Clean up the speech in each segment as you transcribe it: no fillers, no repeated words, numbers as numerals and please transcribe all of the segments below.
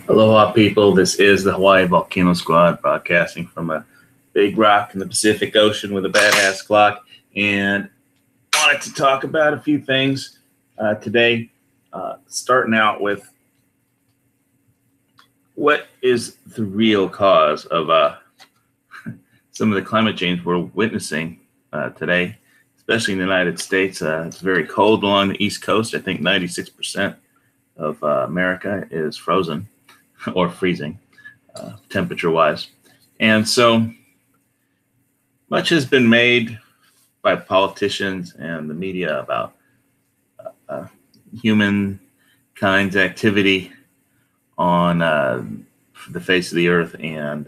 Aloha, people. This is the Hawaii Volcano Squad broadcasting from a big rock in the Pacific Ocean with a badass clock. And wanted to talk about a few things today, starting out with what is the real cause of some of the climate change we're witnessing today, especially in the United States. It's very cold along the East Coast. I think 96% of America is frozen or freezing, temperature-wise. And so much has been made by politicians and the media about humankind's activity on the face of the earth and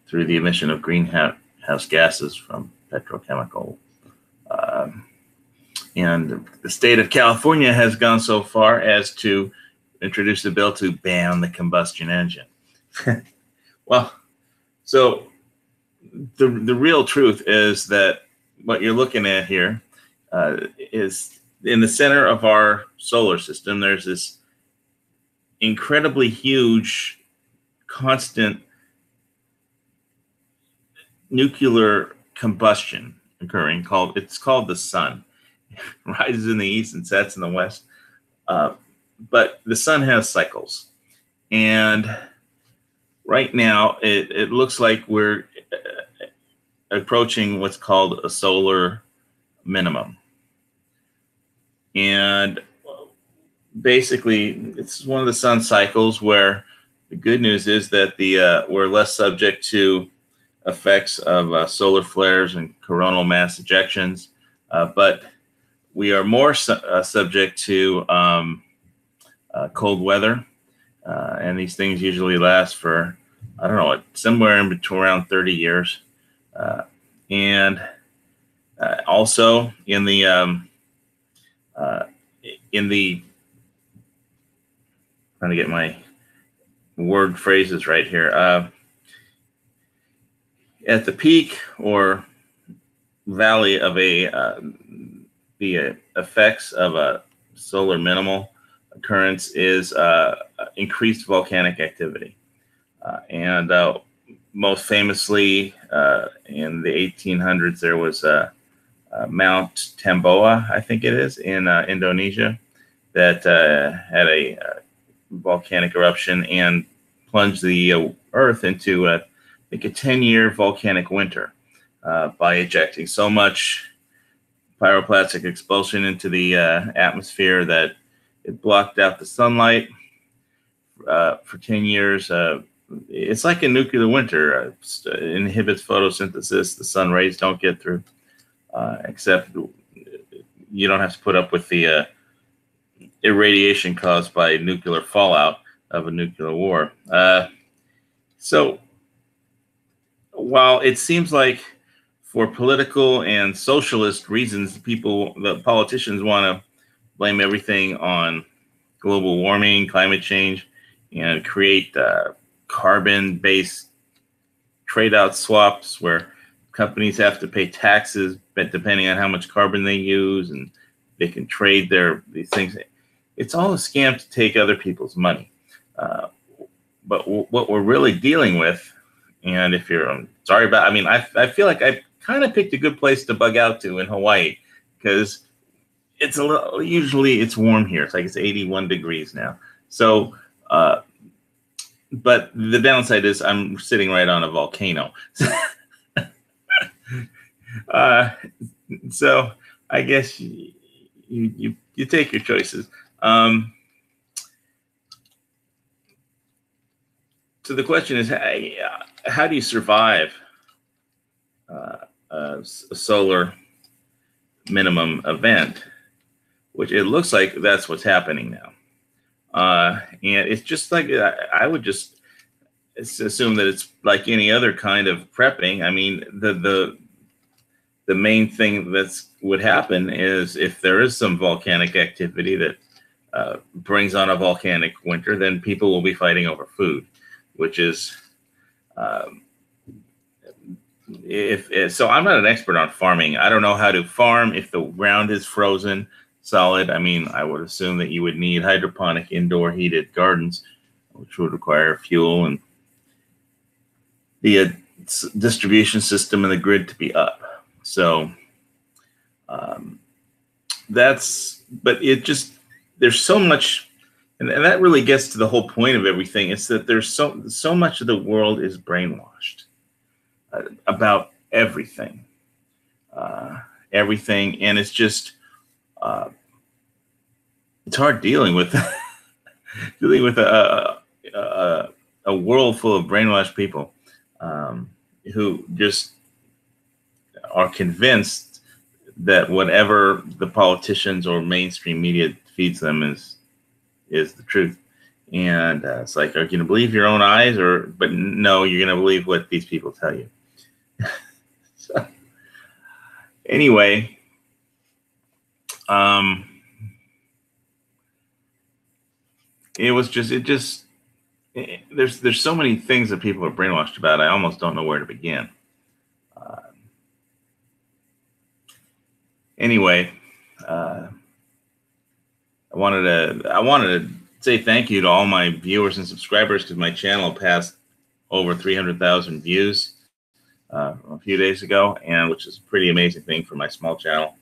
through the emission of greenhouse gases from petrochemical. And the state of California has gone so far as to introduce a bill to ban the combustion engine. Well, so the real truth is that what you're looking at here is in the center of our solar system. There's this incredibly huge, constant nuclear combustion occurring. It's called the sun. It rises in the east and sets in the west. But the sun has cycles, and right now it looks like we're approaching what's called a solar minimum. And basically, it's one of the sun cycles where the good news is that we're less subject to effects of solar flares and coronal mass ejections, but we are more subject to cold weather, and these things usually last for, I don't know, somewhere in between around 30 years. And also in the trying to get my word phrases right here, at the peak or valley of the effects of a solar minimal occurrence is increased volcanic activity. And most famously, in the 1800s, there was Mount Tamboa, I think it is, in Indonesia, that had a volcanic eruption and plunged the Earth into, I think, a 10-year volcanic winter by ejecting so much pyroclastic expulsion into the atmosphere that it blocked out the sunlight for 10 years. It's like a nuclear winter. It inhibits photosynthesis. The sun rays don't get through, except you don't have to put up with the irradiation caused by nuclear fallout of a nuclear war. So while it seems like for political and socialist reasons, the politicians want to blame everything on global warming, climate change, and create carbon-based trade-out swaps where companies have to pay taxes depending on how much carbon they use, and they can trade these things. It's all a scam to take other people's money. But what we're really dealing with, and if you're sorry about, I mean, I feel like I kind of picked a good place to bug out to in Hawaii, because it's usually it's warm here. It's like it's 81 degrees now. So, but the downside is I'm sitting right on a volcano. So I guess you take your choices. So the question is, how do you survive a solar minimum event, which it looks like that's what's happening now. And it's just like, I would just assume that it's like any other kind of prepping. I mean, the main thing that's would happen is if there is some volcanic activity that brings on a volcanic winter, then people will be fighting over food, which is, so I'm not an expert on farming. I don't know how to farm if the ground is frozen solid. I mean, I would assume that you would need hydroponic indoor heated gardens which would require fuel and the distribution system and the grid to be up. So but it just, there's so much, and that really gets to the whole point of everything. It's that there's so much of the world is brainwashed about everything, and it's just, it's hard dealing with dealing with a world full of brainwashed people who just are convinced that whatever the politicians or mainstream media feeds them is the truth. And it's like, are you going to believe your own eyes, but no, you're going to believe what these people tell you. So anyway, there's so many things that people are brainwashed about. I almost don't know where to begin. Anyway, I wanted to say thank you to all my viewers and subscribers, because my channel passed over 300,000 views a few days ago, and which is a pretty amazing thing for my small channel.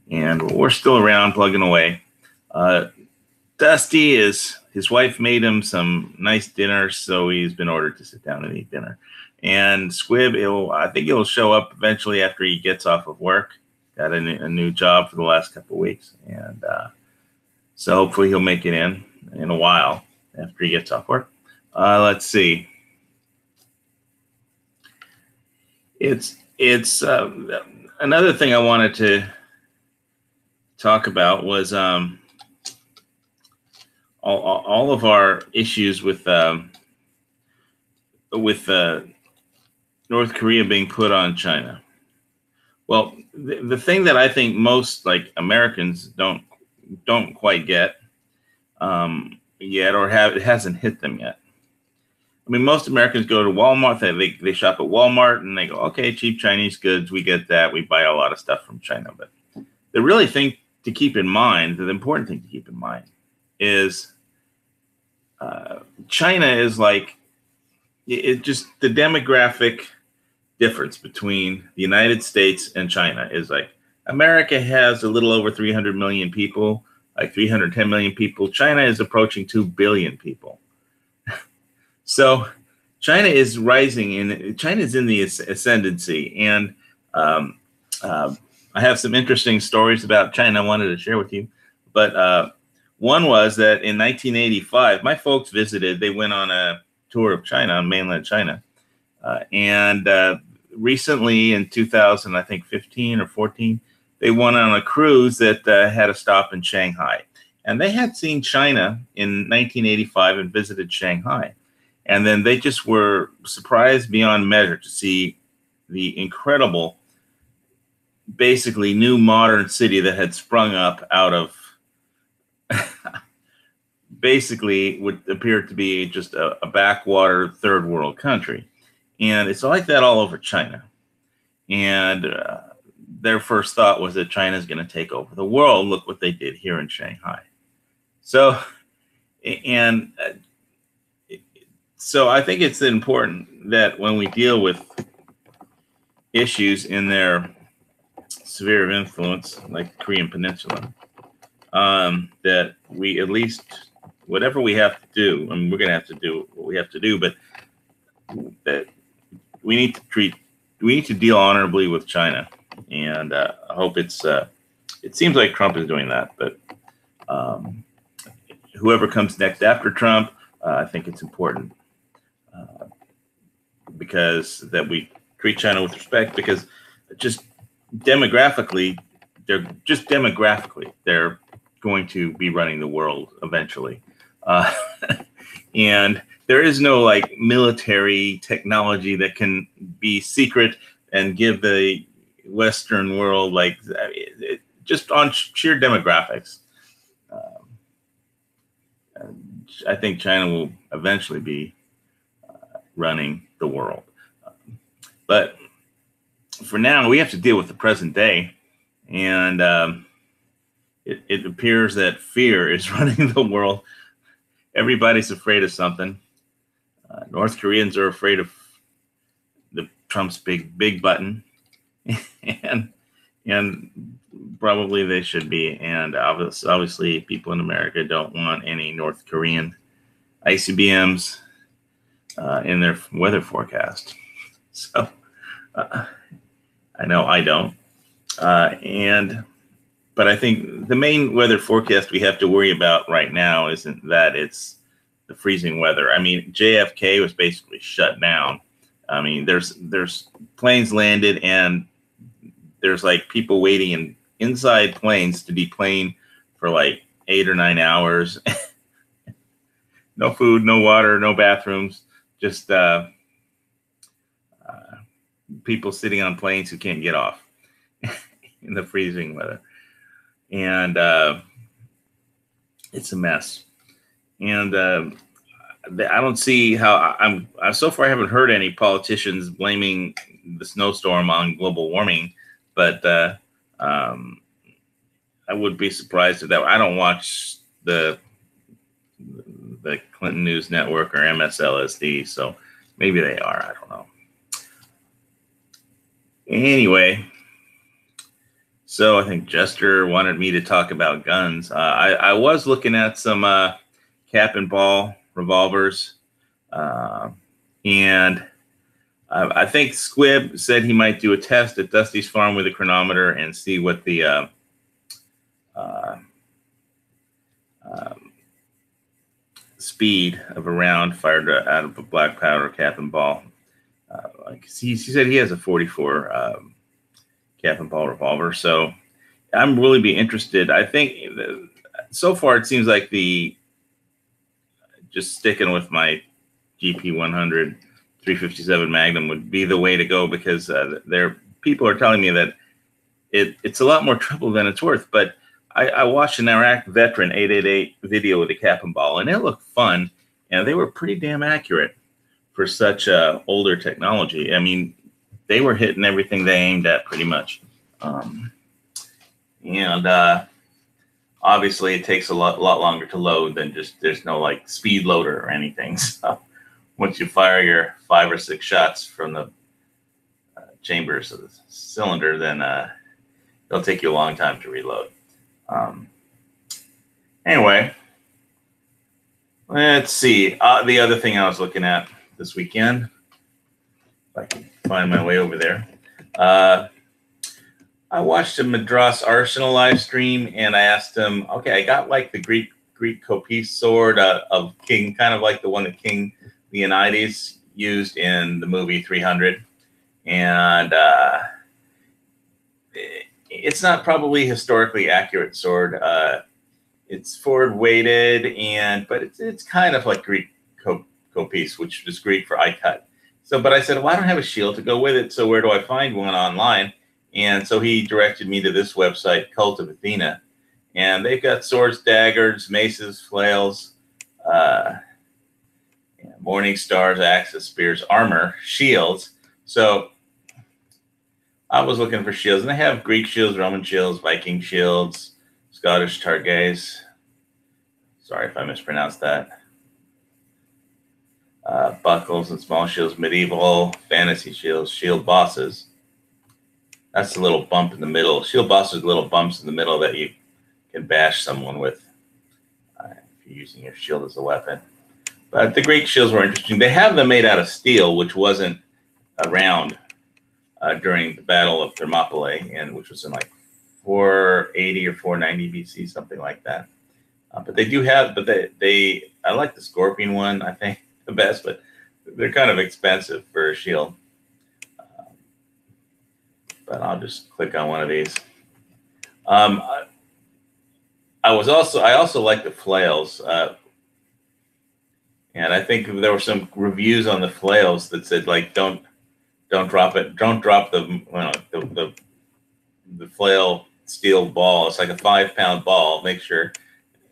And we're still around, plugging away. Dusty, his wife made him some nice dinner, so he's been ordered to sit down and eat dinner. And Squib, I think he'll show up eventually after he gets off of work. Got a new job for the last couple of weeks, and so hopefully he'll make it in a while after he gets off work. Let's see. It's another thing I wanted to talk about was all of our issues with North Korea being put on China. Well, the thing that I think most Americans don't quite get yet, or it hasn't hit them yet. I mean, most Americans go to Walmart. They shop at Walmart and they go, okay, cheap Chinese goods. We get that. We buy a lot of stuff from China. But the really thing to keep in mind, the important thing to keep in mind, is China is just the demographic difference between the United States and China is America has a little over 300 million people, 310 million people. China is approaching 2 billion people. So China is rising, and China is in the ascendancy. And I have some interesting stories about China I wanted to share with you. But one was that in 1985, my folks visited. They went on a tour of China, on mainland China. And recently in 2000, I think 15 or 14, they went on a cruise that had a stop in Shanghai. And they had seen China in 1985 and visited Shanghai. And then they just were surprised beyond measure to see the incredible, basically new modern city that had sprung up out of basically what appeared to be just a backwater third world country. And it's like that all over China. And their first thought was that China is going to take over the world. Look what they did here in Shanghai. So I think it's important that when we deal with issues in their sphere of influence, like the Korean Peninsula, that we at least, whatever we have to do, I mean, we're going to have to do what we have to do, but that we need to deal honorably with China. And I hope it seems like Trump is doing that, but whoever comes next after Trump, I think it's important because that we treat China with respect, because just demographically, they're going to be running the world eventually. And there is no military technology that can be secret and give the Western world just on sheer demographics. I think China will eventually be running the world. But for now, we have to deal with the present day. And it appears that fear is running the world. everybody's afraid of something. North Koreans are afraid of the Trump's big button, and probably they should be. And obviously, people in America don't want any North Korean ICBMs in their weather forecast. So I know I don't. But I think the main weather forecast we have to worry about right now isn't that, it's the freezing weather. I mean, JFK was basically shut down. I mean, there's planes landed, and there's like people waiting inside planes to deplane for like 8 or 9 hours. No food, no water, no bathrooms, just people sitting on planes who can't get off in the freezing weather. And it's a mess. And I don't see how I'm so far I haven't heard any politicians blaming the snowstorm on global warming, but I would be surprised if that. I don't watch the Clinton News Network or MSLSD, so maybe they are. I don't know. Anyway, so I think Jester wanted me to talk about guns. I was looking at some cap and ball revolvers, and I think Squib said he might do a test at Dusty's farm with a chronometer and see what the speed of a round fired out of a black powder cap and ball. He said he has a 44 cap and ball revolver, so I'm really be interested. I think so far it seems like just sticking with my GP 100 357 Magnum would be the way to go, because people are telling me that it's a lot more trouble than it's worth. But I watched an Iraq veteran 888 video with a cap and ball, and it looked fun, and they were pretty damn accurate for such older technology. I mean, they were hitting everything they aimed at pretty much. Obviously it takes a lot longer to load than just, there's no like speed loader or anything. So once you fire your 5 or 6 shots from the chambers of the cylinder, then it'll take you a long time to reload. Anyway, let's see. The other thing I was looking at this weekend, if I can find my way over there, I watched a Madras Arsenal live stream, and I asked him, okay, I got like the Greek Kopis sword of King, kind of like the one that King Leonidas used in the movie 300. And it's not probably historically accurate sword. It's forward weighted, but it's kind of like Greek Kopis, which is Greek for eye cut. So, but I said, well, I don't have a shield to go with it, so where do I find one online? And so he directed me to this website, Cult of Athena. And they've got swords, daggers, maces, flails, morning stars, axes, spears, armor, shields. So I was looking for shields. And they have Greek shields, Roman shields, Viking shields, Scottish targays. Sorry if I mispronounced that. Buckles and small shields, medieval, fantasy shields, shield bosses. That's the little bump in the middle. Shield bosses are little bumps in the middle that you can bash someone with if you're using your shield as a weapon. But the Greek shields were interesting. They have them made out of steel, which wasn't around during the Battle of Thermopylae, and which was in like 480 or 490 BC, something like that. But they do have, I like the Scorpion one, I think, the best, but they're kind of expensive for a shield. But I'll just click on one of these. I also like the flails, and I think there were some reviews on the flails that said like don't drop it, don't drop the flail steel ball. It's like a 5-pound ball. Make sure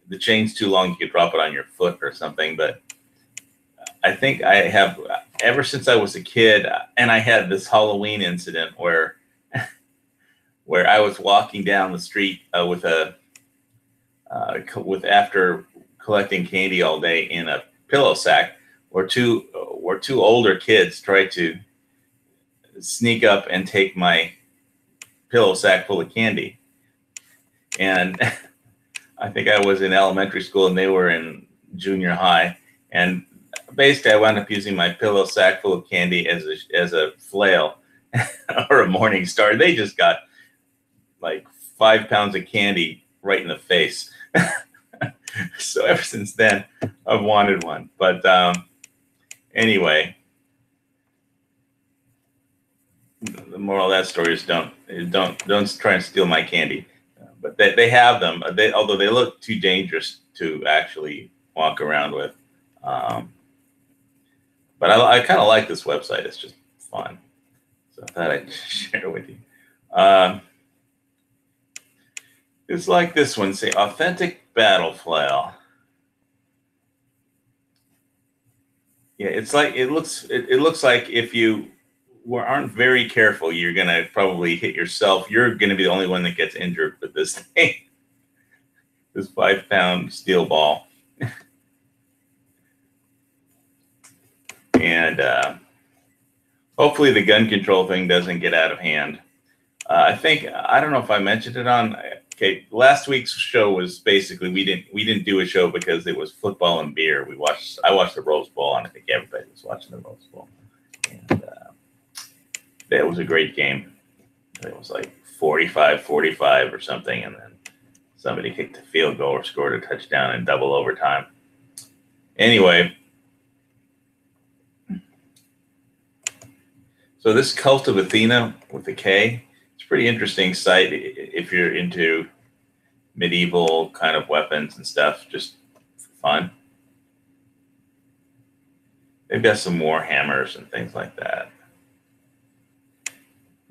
the chain's too long, you could drop it on your foot or something. But I think I have, ever since I was a kid, and I had this Halloween incident where I was walking down the street with after collecting candy all day in a pillow sack, or two older kids tried to sneak up and take my pillow sack full of candy. And I think I was in elementary school and they were in junior high. And basically I wound up using my pillow sack full of candy as a flail or a morning star. They just got like 5 pounds of candy right in the face. So ever since then, I've wanted one. But anyway, the moral of that story is don't try and steal my candy. But they have them. Although they look too dangerous to actually walk around with. But I kind of like this website. It's just fun. So I thought I'd share it with you. It's like this one, say authentic battle flail. Yeah, it's like it looks like if you aren't very careful, you're gonna probably hit yourself. You're gonna be the only one that gets injured with this thing. This 5-pound steel ball. And hopefully the gun control thing doesn't get out of hand. I don't know if I mentioned it on. Okay, last week's show was basically we didn't do a show because it was football and beer. I watched the Rose Bowl, and I think everybody was watching the Rose Bowl. And that was a great game. It was like 45-45 or something, and then somebody kicked a field goal or scored a touchdown in double overtime. Anyway, so this Cult of Athena with a K, it's a pretty interesting site if you're into medieval kind of weapons and stuff, just for fun. They've got some war hammers and things like that.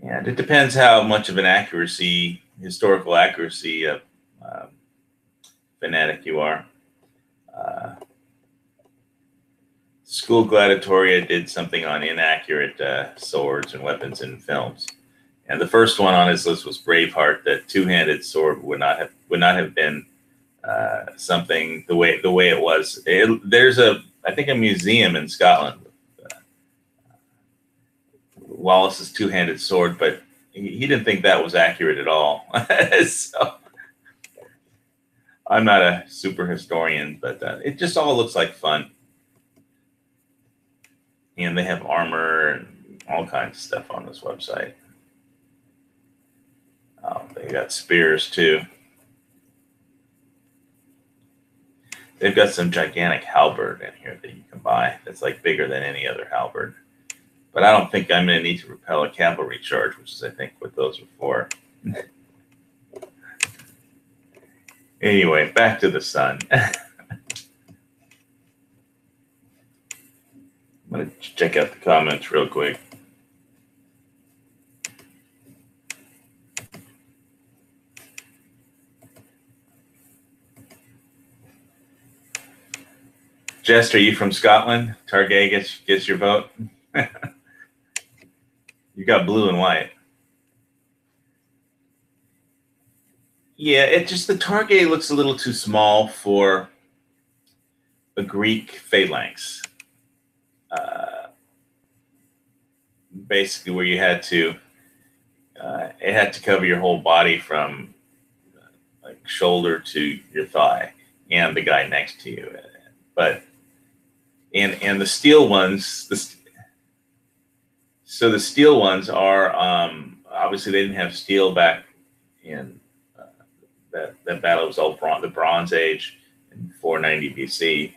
And it depends how much of an historical accuracy fanatic you are. School Gladiatoria did something on inaccurate swords and weapons in films, and the first one on his list was Braveheart. That two-handed sword would not have been something the way it was. There's I think a museum in Scotland with Wallace's two-handed sword, but he didn't think that was accurate at all. So I'm not a super historian, but it just all looks like fun. And they have armor and all kinds of stuff on this website. They got spears too. They've got some gigantic halberd in here that you can buy. That's like bigger than any other halberd. But I don't think I'm going to need to repel a cavalry charge, which is I think what those are for. Anyway, back to the sun. I'm going to check out the comments real quick. Jess, are you from Scotland? Targay gets your vote. You got blue and white. Yeah, the Targay looks a little too small for a Greek phalanx. Basically, where you had to, it had to cover your whole body from like shoulder to your thigh, and the guy next to you. But and the steel ones, so the steel ones are obviously they didn't have steel back in that battle was all the Bronze Age in 490 BC.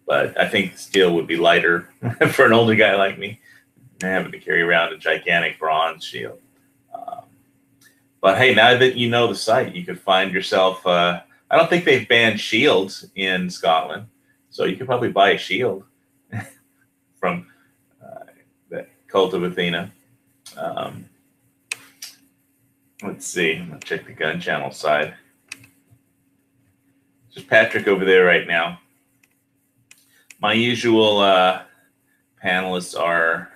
But I think steel would be lighter for an older guy like me, having to carry around a gigantic bronze shield. But hey, now that you know the site, you could find yourself. I don't think they've banned shields in Scotland, so you could probably buy a shield from the Cult of Athena. Let's see. I'm gonna check the gun channel side. Just Patrick over there right now. My usual panelists are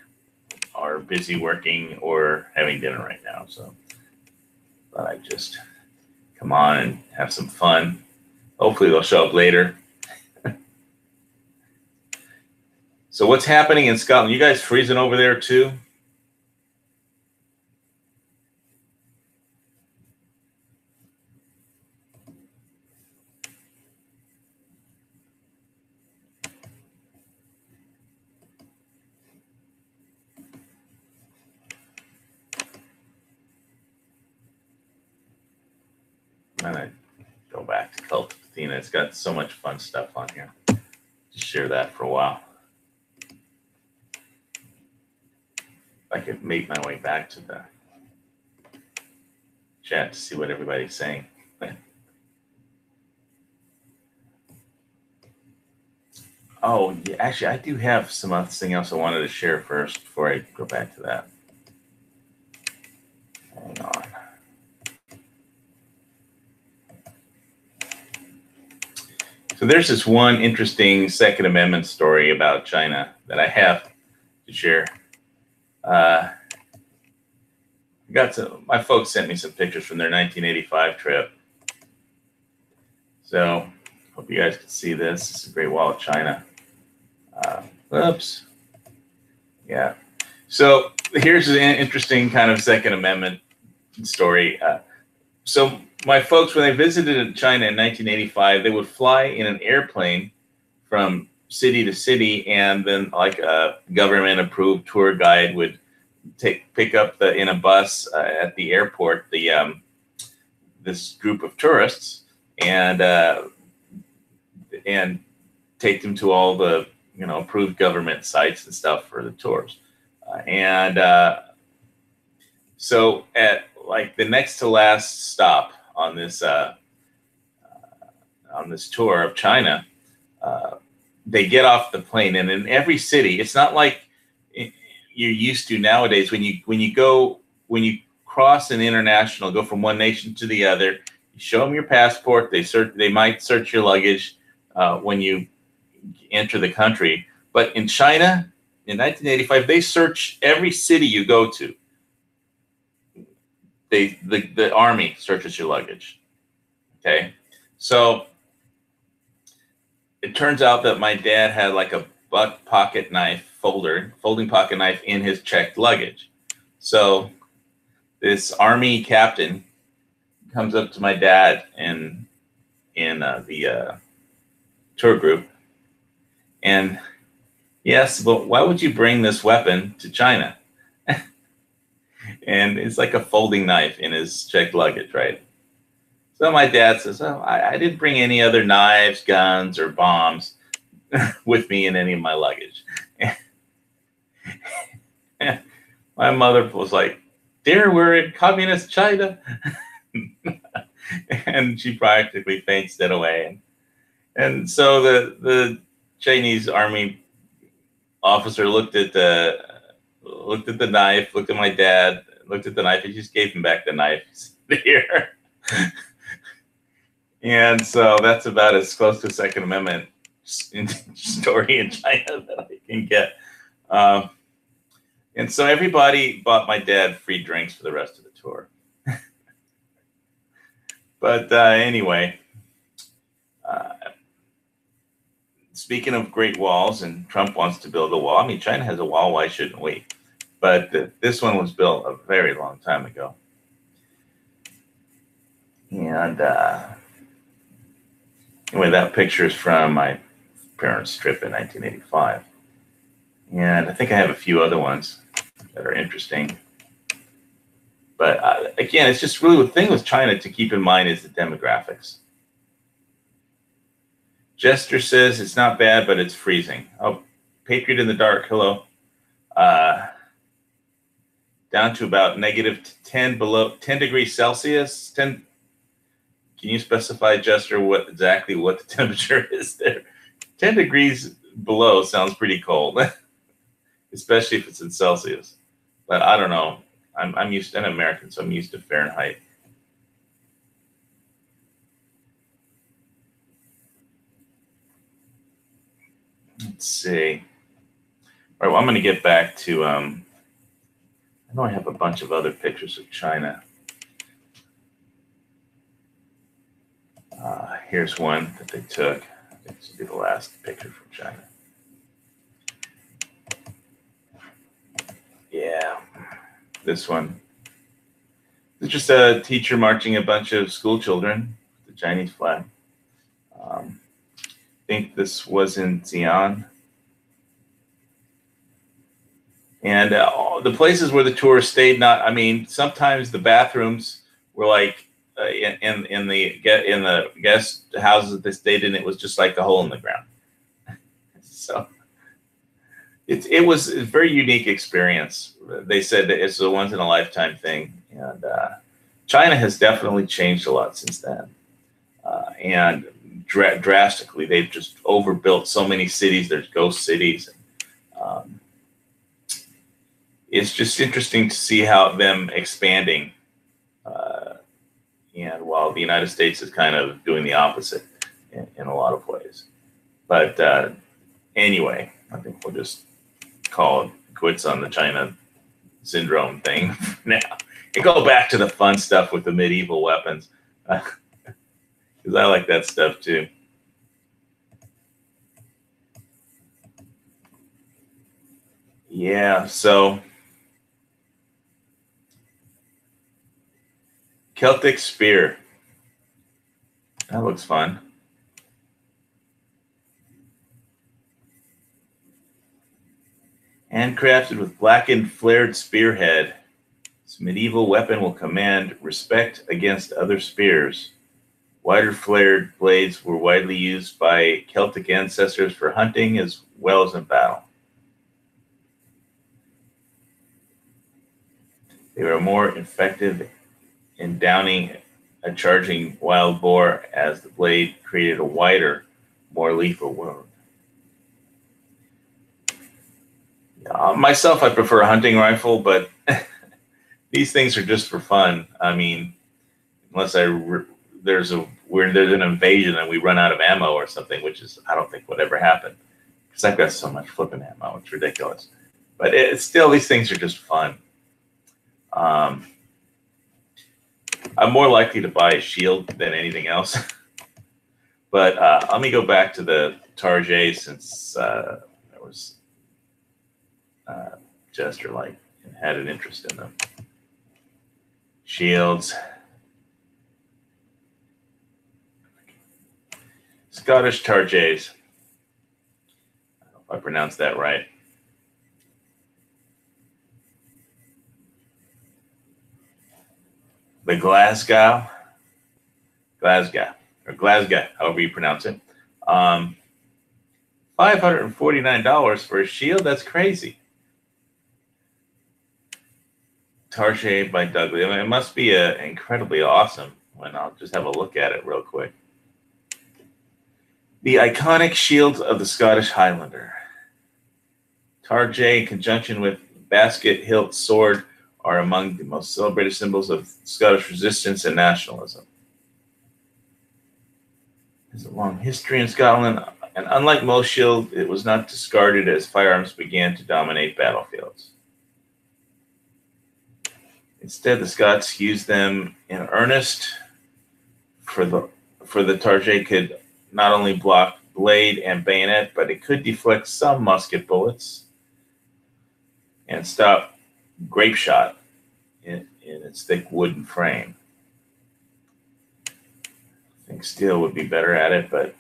busy working or having dinner right now, so thought I'd just come on and have some fun. Hopefully they'll show up later. So what's happening in Scotland? You guys freezing over there too? I'm gonna go back to Cult of Athena. It's got so much fun stuff on here. Just share that for a while. I could make my way back to the chat to see what everybody's saying. Oh, yeah, actually, I do have something else I wanted to share first before I go back to that. Hang on. So there's this one interesting Second Amendment story about China that I have to share. My folks sent me some pictures from their 1985 trip. So hope you guys can see this. It's a Great Wall of China. Oops. Yeah. So here's an interesting kind of Second Amendment story. So my folks, when they visited China in 1985, they would fly in an airplane from city to city, and then like a government-approved tour guide would pick up in a bus at the airport this group of tourists and take them to all the approved government sites and stuff for the tours. So at like the next to last stop on this tour of China, they get off the plane, and in every city, it's not like you're used to nowadays when you cross an international, go from one nation to the other, you show them your passport. They might search your luggage when you enter the country. But in China, in 1985, they search every city you go to. The army searches your luggage. Okay, so it turns out that my dad had like a pocket knife folding pocket knife in his checked luggage. So this army captain comes up to my dad in the tour group, and yes, but why would you bring this weapon to China? And it's like a folding knife in his checked luggage, right? So my dad says, "Oh, I didn't bring any other knives, guns, or bombs with me in any of my luggage." My mother was like, "Dear, we're in communist China." And she practically fainted away. And so the Chinese army officer looked at the knife, looked at my dad, looked at the knife, and just gave him back the knife. Here. And so that's about as close to a Second Amendment story in China that I can get. And so everybody bought my dad free drinks for the rest of the tour. But anyway, speaking of Great Walls, and Trump wants to build a wall. I mean, China has a wall. Why shouldn't we? But this one was built a very long time ago. And anyway, that picture is from my parents' trip in 1985. And I think I have a few other ones that are interesting. But again, it's just really the thing with China to keep in mind is the demographics. Jester says it's not bad, but it's freezing. Oh, Patriot in the dark, hello. Down to about -10 below 10 degrees Celsius. 10. Can you specify, Jester, exactly what the temperature is there? 10 degrees below sounds pretty cold, especially if it's in Celsius. But I don't know. I'm American, so I'm used to Fahrenheit. Let's see. All right, well, I'm going to get back to, I know I have a bunch of other pictures of China. Here's one that they took. I think this will be the last picture from China. this one. It's just a teacher marching a bunch of school children with the Chinese flag. I think this was in Xi'an. And the places where the tourists stayed, sometimes the bathrooms were like in the guest houses that they stayed in, it was just like a hole in the ground. So it was a very unique experience. They said that it's a once in a lifetime thing, and China has definitely changed a lot since then, and drastically. They've just overbuilt so many cities. There's ghost cities. It's just interesting to see how them expanding, and while the United States is kind of doing the opposite in a lot of ways. But anyway, I think we'll just call it quits on the China syndrome thing now and go back to the fun stuff with the medieval weapons, because I like that stuff too. Yeah, so Celtic spear. That looks fun. Handcrafted with blackened flared spearhead, this medieval weapon will command respect against other spears. Wider flared blades were widely used by Celtic ancestors for hunting as well as in battle. They were more effective in downing a charging wild boar, as the blade created a wider, more lethal wound. Myself, I prefer a hunting rifle, but these things are just for fun. I mean, unless there's an invasion and we run out of ammo or something, which is I don't think would ever happen, because I've got so much flipping ammo. It's ridiculous. But it's still, these things are just fun. I'm more likely to buy a shield than anything else. But let me go back to the Target, since there was Jester like and had an interest in them. Shields. Scottish Targets. I don't know if I pronounced that right. The Glasgow, however you pronounce it. $549 for a shield? That's crazy. Target by Douglas. I mean, it must be incredibly awesome. When I'll just have a look at it real quick. The iconic shield of the Scottish Highlander. Target, in conjunction with basket hilt sword, are among the most celebrated symbols of Scottish resistance and nationalism. There's a long history in Scotland, and unlike most shields, it was not discarded as firearms began to dominate battlefields. Instead, the Scots used them in earnest. For the Target could not only block blade and bayonet, but it could deflect some musket bullets and stop grape shot in its thick wooden frame. I think steel would be better at it, but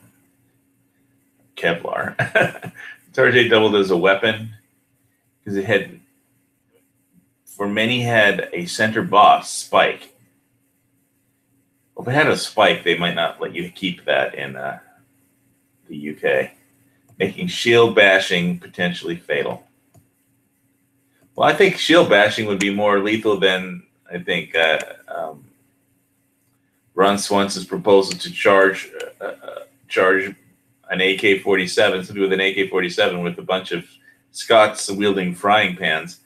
Kevlar. Target doubled as a weapon because it had, for many, had a center boss spike. Well, if it had a spike, they might not let you keep that in the UK, making shield bashing potentially fatal. Well, I think shield bashing would be more lethal than, I think, Ron Swanson's proposal to charge an AK-47, somebody with an AK-47 with a bunch of Scots wielding frying pans.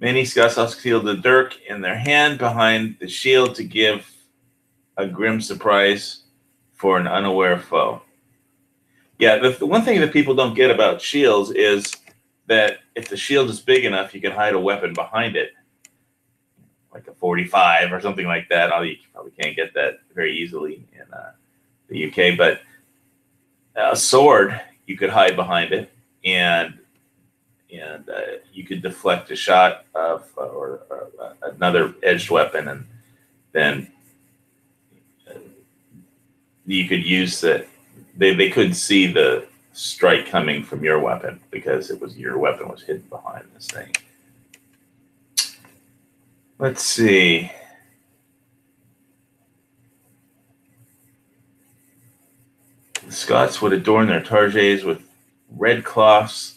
Many Scots also concealed the dirk in their hand behind the shield to give a grim surprise for an unaware foe. Yeah, the one thing that people don't get about shields is that if the shield is big enough, you can hide a weapon behind it, like a 45 or something like that. Although you probably can't get that very easily in the UK, but a sword, you could hide behind it, and and you could deflect a shot of or another edged weapon, and then you could use that. They couldn't see the strike coming from your weapon because your weapon was hidden behind this thing. Let's see. The Scots would adorn their targes with red cloth,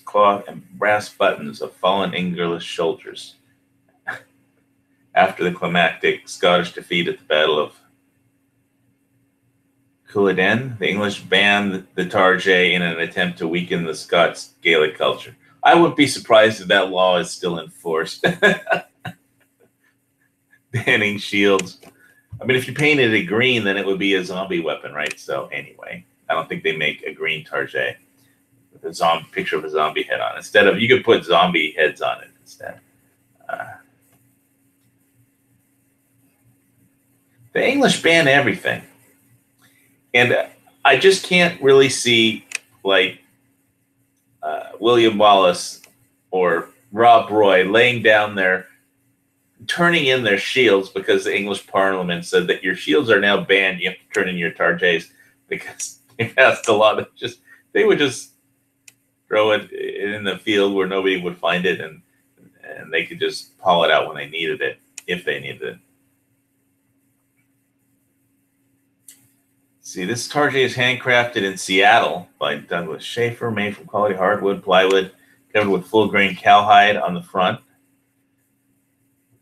and brass buttons of fallen English soldiers. After the climactic Scottish defeat at the Battle of Culloden, the English banned the target in an attempt to weaken the Scots Gaelic culture. I wouldn't be surprised if that law is still enforced. Banning shields. I mean, if you painted it green, then it would be a zombie weapon, right? So anyway, I don't think they make a green target with a picture of a zombie head on it. Instead of, you could put zombie heads on it instead. The English ban everything. And I just can't really see, like, William Wallace or Rob Roy laying down turning in their shields because the English Parliament said that your shields are now banned. You have to turn in your targets because they passed a law that they would just throw it in the field where nobody would find it, and they could just haul it out when they needed it, if they needed it. See, this target is handcrafted in Seattle by Douglas Schaefer, made from quality hardwood, plywood, covered with full-grain cowhide on the front.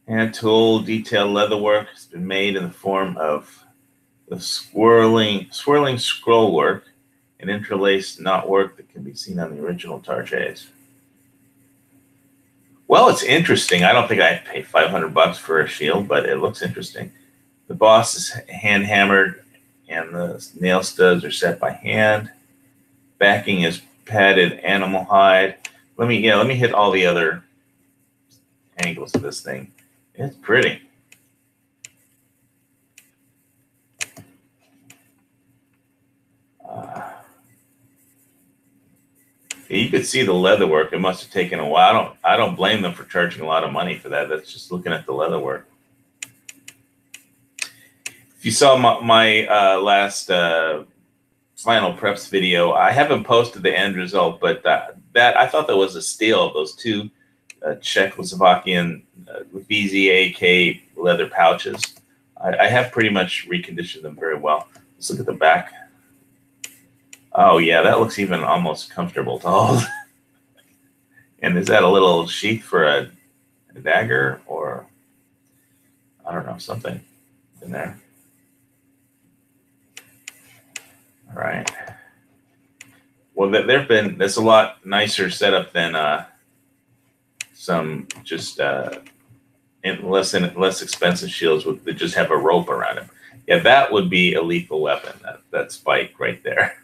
Hand-tool, detailed leatherwork has been made in the form of the swirling scroll work and interlaced knotwork that can be seen on the original targets. Well, it's interesting. I don't think I'd pay $500 for a shield, but it looks interesting. The boss is hand-hammered, and the nail studs are set by hand. Backing is padded animal hide. Let me hit all the other angles of this thing. It's pretty. You could see the leather work. It must have taken a while. I don't blame them for charging a lot of money for that. That's just looking at the leather work. If you saw my last final preps video, I haven't posted the end result, but that I thought that was a steal. Those two Czechoslovakian VZAK leather pouches. I have pretty much reconditioned them very well. Let's look at the back. Oh yeah, that looks even almost comfortable to hold. And is that a little sheath for a dagger, or I don't know, something in there? All right. Well, there's a lot nicer setup than some just less expensive shields that just have a rope around them. Yeah, that would be a lethal weapon. That spike right there.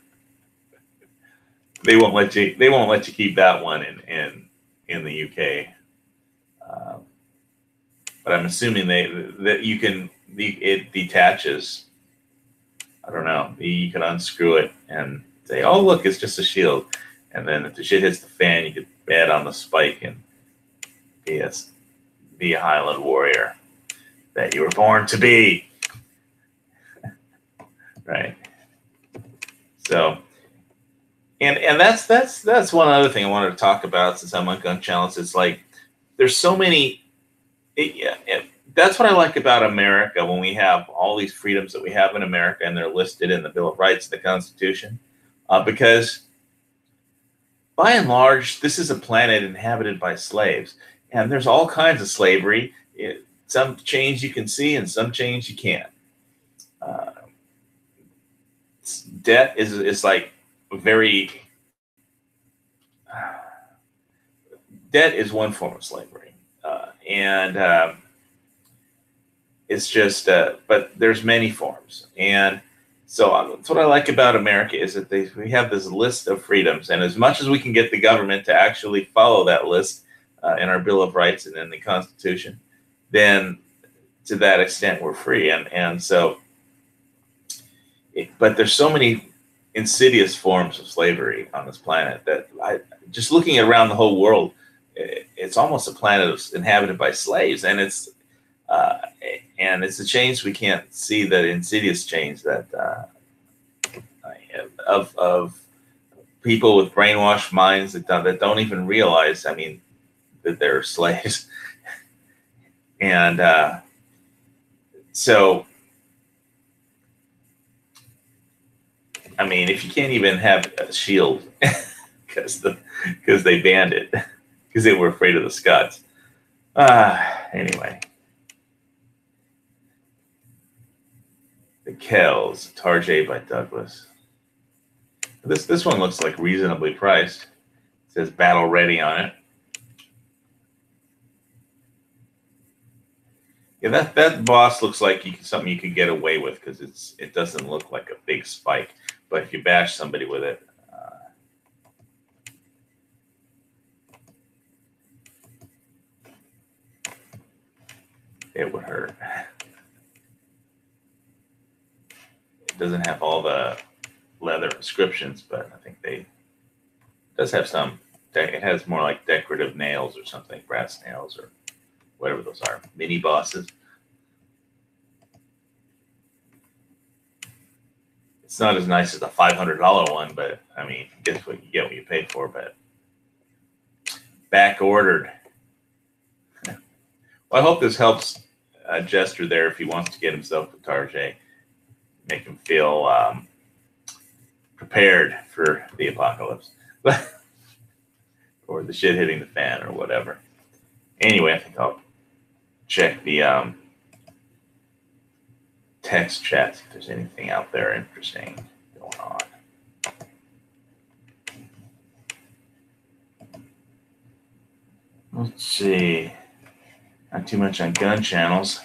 They won't let you keep that one in the UK. But I'm assuming it detaches. I don't know. You can unscrew it and say, "Oh, look, it's just a shield." And then if the shit hits the fan, you could add on the spike and be a Highland warrior that you were born to be. Right. So, and that's one other thing I wanted to talk about since I'm on Gun Challenge. It's like there's so many. That's what I like about America, when we have all these freedoms that we have in America, and they're listed in the Bill of Rights, the Constitution, because by and large, this is a planet inhabited by slaves, and there's all kinds of slavery. Some chains you can see, and some chains you can't. Debt is like very. Debt is one form of slavery, and it's just, but there's many forms. And so that's what I like about America, is that we have this list of freedoms. And as much as we can get the government to actually follow that list in our Bill of Rights and in the Constitution, then to that extent we're free. And so, but there's so many insidious forms of slavery on this planet that just looking around the whole world, it's almost a planet inhabited by slaves, and uh, it's a change we can't see, that insidious change that of people with brainwashed minds that don't even realize, I mean, that they're slaves. And so, I mean, if you can't even have a shield because they banned it because they were afraid of the Scots. Anyway, the Kells, Tarjay by Douglas. This one looks like reasonably priced. It says battle ready on it. Yeah, that boss looks like something you could get away with because it doesn't look like a big spike. But if you bash somebody with it, it would hurt. It doesn't have all the leather inscriptions, but I think it does have some. It has more like decorative nails or something, brass nails or whatever those are, mini bosses. It's not as nice as the $500 one, but I mean, you get what you pay for. But back ordered. Well, I hope this helps Jester there if he wants to get himself to Tarjay, make him feel prepared for the apocalypse or the shit hitting the fan or whatever. Anyway, I think I'll check the text chat if there's anything out there interesting going on. Let's see. Not too much on gun channels.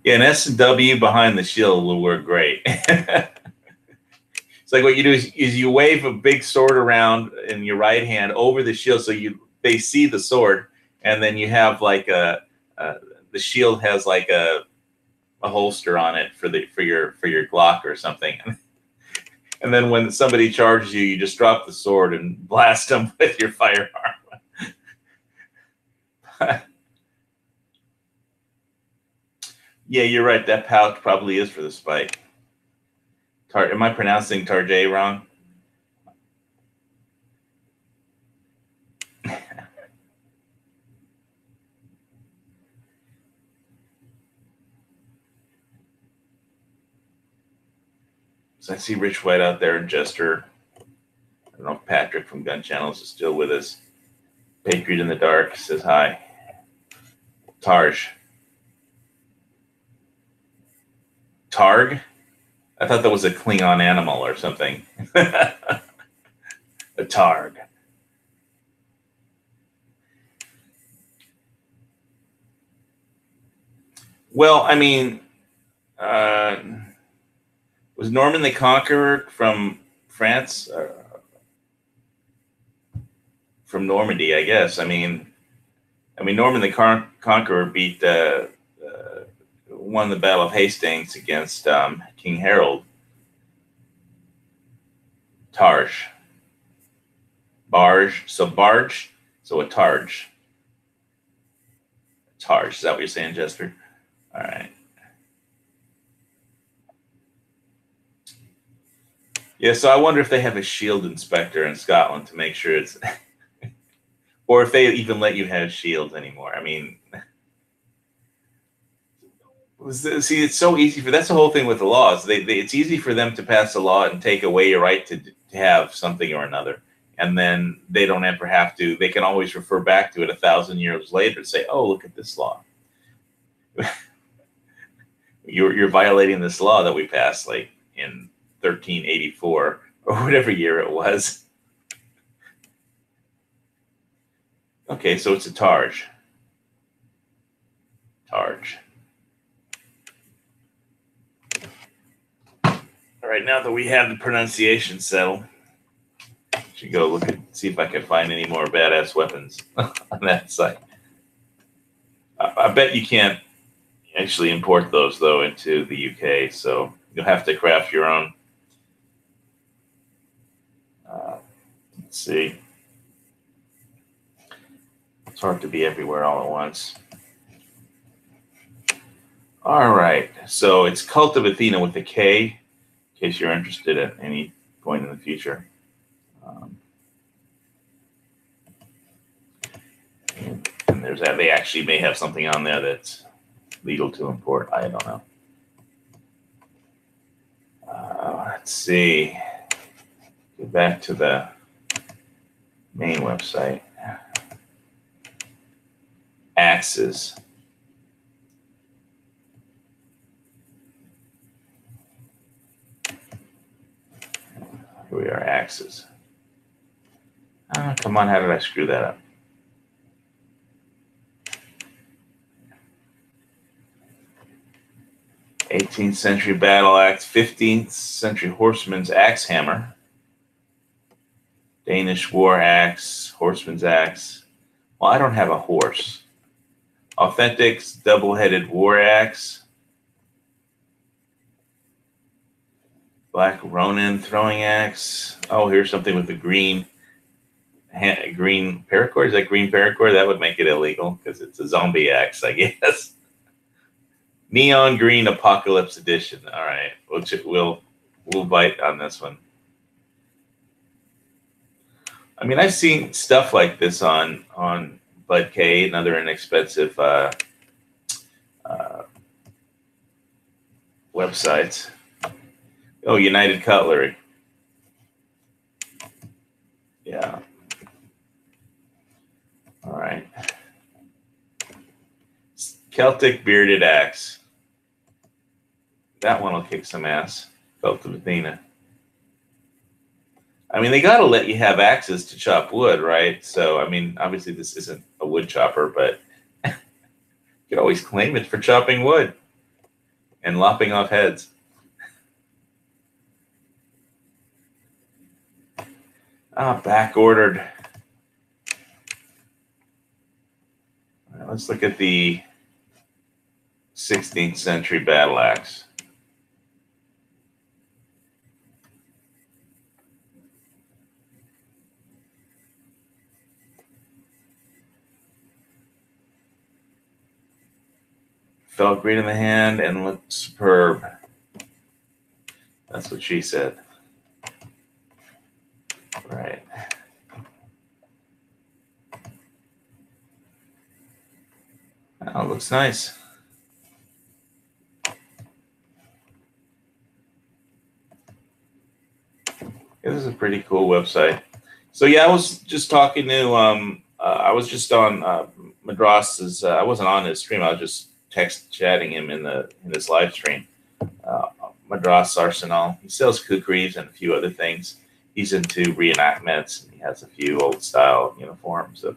Yeah, an S&W behind the shield will work great. It's like what you do is you wave a big sword around in your right hand over the shield so they see the sword, and then you have like the shield has like a holster on it for your Glock or something. And then when somebody charges you, you just drop the sword and blast them with your firearm. Yeah, you're right. That pouch probably is for the spike. Am I pronouncing Tarjay wrong? So I see Rich White out there and Jester. I don't know if Patrick from Gun Channels is still with us. Patriot in the Dark says hi. Tarj. Targ? I thought that was a Klingon animal or something. A Targ. Well, I mean, was Norman the Conqueror from France? From Normandy, I guess. I mean, Norman the Conqueror won the Battle of Hastings against King Harold. Tarj. Barge. So barge. So a targe. Targe. Is that what you're saying, Jester? All right. Yeah, so I wonder if they have a shield inspector in Scotland to make sure it's... or if they even let you have shields anymore. I mean... See, it's so easy that's the whole thing with the laws. It's easy for them to pass a law and take away your right to have something or another. And then they don't ever have to. They can always refer back to it 1,000 years later and say, oh, look at this law. You're violating this law that we passed like in 1384 or whatever year it was. Okay, so it's a targe. Targe. All right, now that we have the pronunciation settled, I should go see if I can find any more badass weapons on that site. I bet you can't actually import those, though, into the UK, so you'll have to craft your own. Let's see. It's hard to be everywhere all at once. All right. So it's Cult of Athena with a K, in case you're interested at any point in the future. And there's that. They actually may have something on there that's legal to import. I don't know. Let's see. Get back to the main website. Axes. Here we are, axes. Oh, come on, how did I screw that up? '18th century battle axe, 15th century horseman's axe hammer, Danish war axe, horseman's axe. Well, I don't have a horse. Authentic double-headed war axe, Black Ronin throwing axe. Oh, here's something with the green paracord. Is that green paracord? That would make it illegal because it's a zombie axe, I guess. Neon green apocalypse edition. All right, we'll bite on this one. I mean, I've seen stuff like this on Bud K and other inexpensive websites. Oh, United Cutlery. Yeah. All right. Celtic bearded axe. That one will kick some ass. Cult of Athena. I mean, they got to let you have axes to chop wood, right? So, I mean, obviously this isn't a wood chopper, but you can always claim it for chopping wood and lopping off heads. Back ordered. All right, let's look at the 16th century battle axe. Felt great in the hand and looked superb. That's what she said. Right. Oh, looks nice. This is a pretty cool website. So yeah, I was just talking to I was just on Madras's. I wasn't on his stream. I was just chatting him in this live stream. Madras Arsenal. He sells kukris and a few other things. He's into reenactments. And he has a few old style uniforms of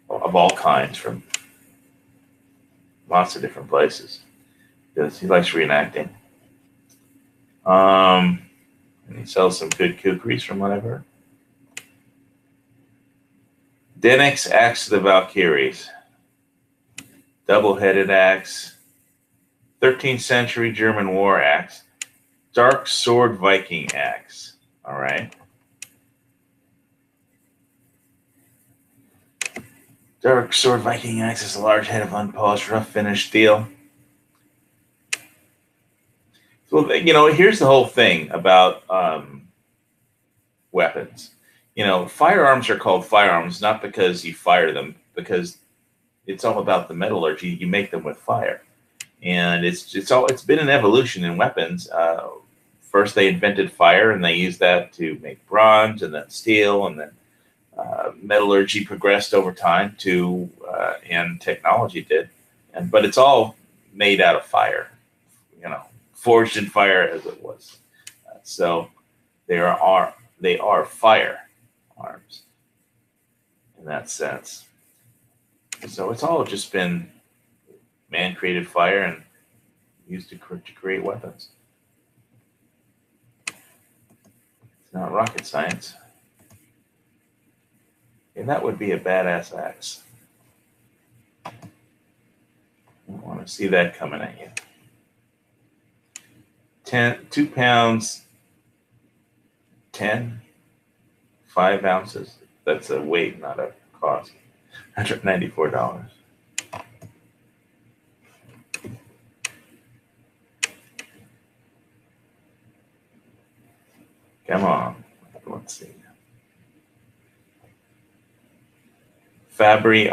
all kinds from lots of different places. Because he likes reenacting. And he sells some good kukris from what I've heard. Denix Axe of the Valkyries. Double-headed axe. 13th century German war axe. Dark sword Viking axe. All right. Dark sword Viking axe is a large head of unpolished, rough finish steel. So, here's the whole thing about weapons. Firearms are called firearms not because you fire them, because it's all about the metallurgy. You make them with fire, and it's been an evolution in weapons. First, they invented fire, and they used that to make bronze, and then steel, and then metallurgy progressed over time and technology did, but it's all made out of fire. Forged in fire as it was. So they are firearms in that sense. So it's all just been man-created fire and used to create weapons. It's not rocket science. And that would be a badass axe. You want to see that coming at you. 2 pounds, 10, 5 ounces. That's a weight, not a cost. $194. Come on. Let's see. Fabry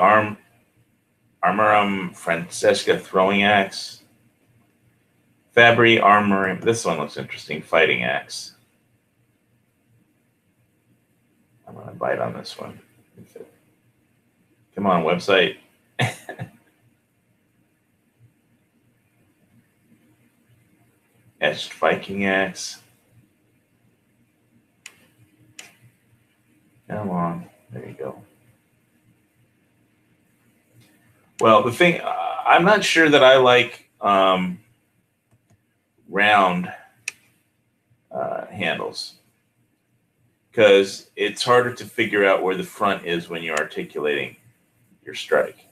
Armorum Francesca throwing axe. Fabry Armorum. This one looks interesting. Fighting axe. I'm going to bite on this one. Come on, website. Etched Viking axe. Come on. There you go. Well, the thing, I'm not sure that I like round handles, because it's harder to figure out where the front is when you're articulating your strike.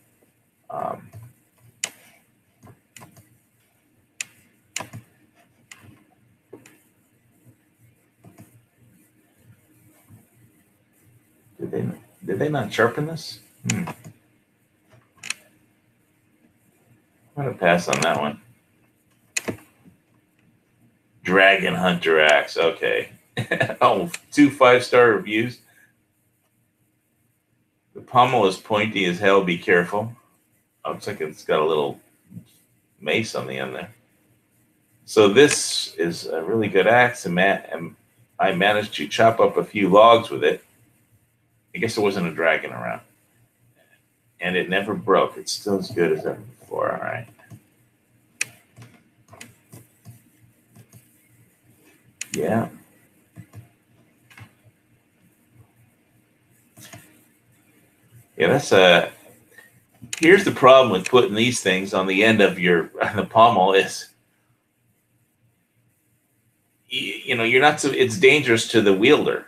Did they not sharpen this? I'm going to pass on that one. Dragon Hunter axe. Okay. Oh, 2 5-star reviews. The pommel is pointy as hell. Be careful. Looks like it's got a little mace on the end there. So this is a really good axe, and I managed to chop up a few logs with it. I guess there wasn't a dragon around. And it never broke. It's still as good as ever before. All right. Yeah. Yeah, that's here's the problem with putting these things on the end of the pommel is, you know, you're not so, it's dangerous to the wielder.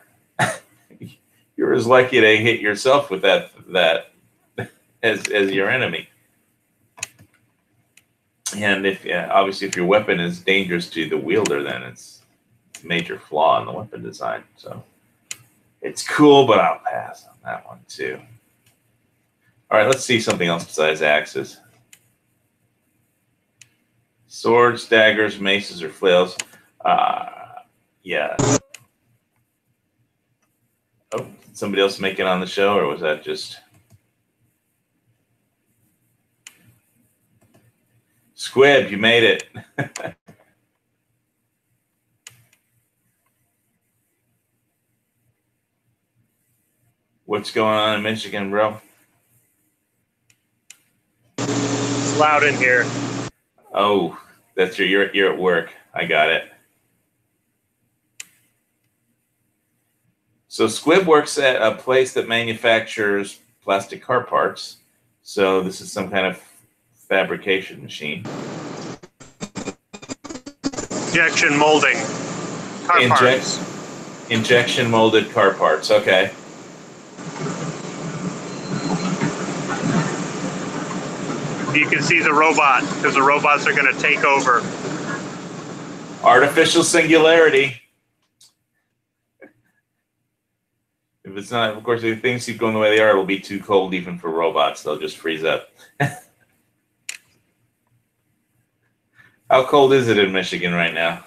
You're as likely to hit yourself with that as your enemy. And if obviously if your weapon is dangerous to the wielder, then it's a major flaw in the weapon design. So it's cool, but I'll pass on that one too. All right, let's see something else besides axes. Swords, daggers, maces, or flails. Yeah. Oh, did somebody else make it on the show, or was that just Squib? You made it. What's going on in Michigan, bro? It's loud in here. Oh, that's you're at work. I got it. So Squib works at a place that manufactures plastic car parts. So this is some kind of fabrication machine. Injection molding. Car parts. Injection molded car parts. Okay. You can see the robot, because the robots are going to take over. Artificial singularity. If it's not, of course, if things keep going the way they are, it'll be too cold even for robots. They'll just freeze up. How cold is it in Michigan right now?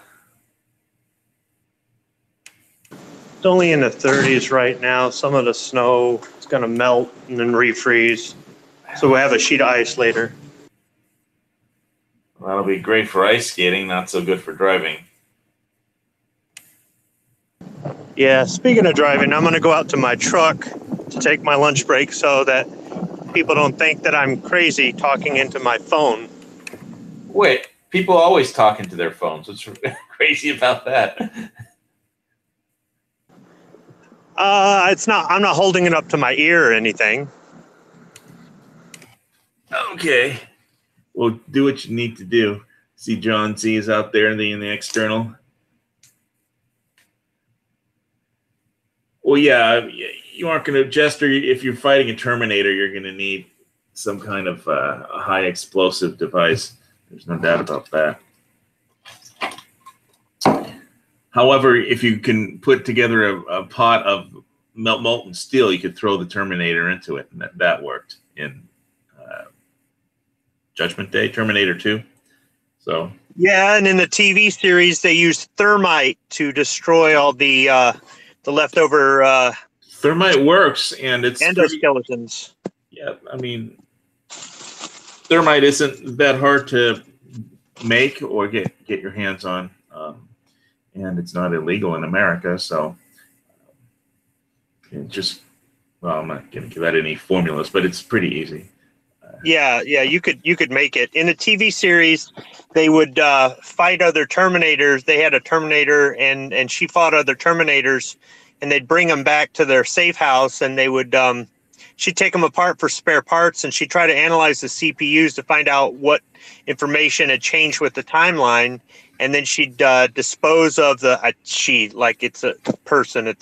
It's only in the 30s right now. Some of the snow is going to melt and then refreeze. So we'll have a sheet of ice later. Well, that'll be great for ice skating, not so good for driving. Yeah, speaking of driving, I'm going to go out to my truck to take my lunch break so that people don't think that I'm crazy talking into my phone. Wait, people always talk into their phones. What's crazy about that? It's not. I'm not holding it up to my ear or anything. Okay. Well, do what you need to do. See, John C is out there in the external. Well, yeah, you aren't going to, Jester, if you're fighting a Terminator, you're going to need some kind of a high explosive device. There's no doubt about that. However, if you can put together a pot of molten steel, you could throw the Terminator into it, and that worked in Judgment Day, Terminator 2. So yeah, and in the TV series, they used thermite to destroy all the leftover thermite works, and it's endoskeletons. Yeah, I mean, thermite isn't that hard to make or get your hands on, and it's not illegal in America. So it just, well, I'm not going to give out any formulas, but it's pretty easy. Yeah, you could make it. In the TV series, they would fight other Terminators. They had a Terminator, and she fought other Terminators, and they'd bring them back to their safe house, and they would she'd take them apart for spare parts, and she'd try to analyze the CPUs to find out what information had changed with the timeline, and then she'd dispose of the it's a person,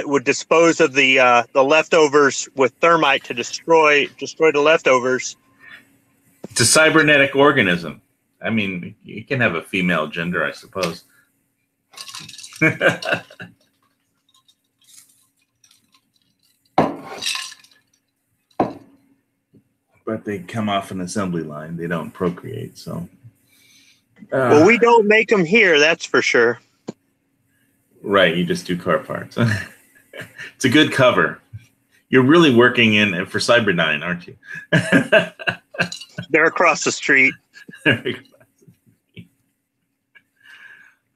would dispose of the leftovers with thermite to destroy the leftovers. It's a cybernetic organism. I mean, you can have a female gender, I suppose. But they come off an assembly line. They don't procreate, so. Well, we don't make them here, that's for sure. Right, you just do car parts. It's a good cover. You're really working in for Cyberdyne, aren't you? They're across the street.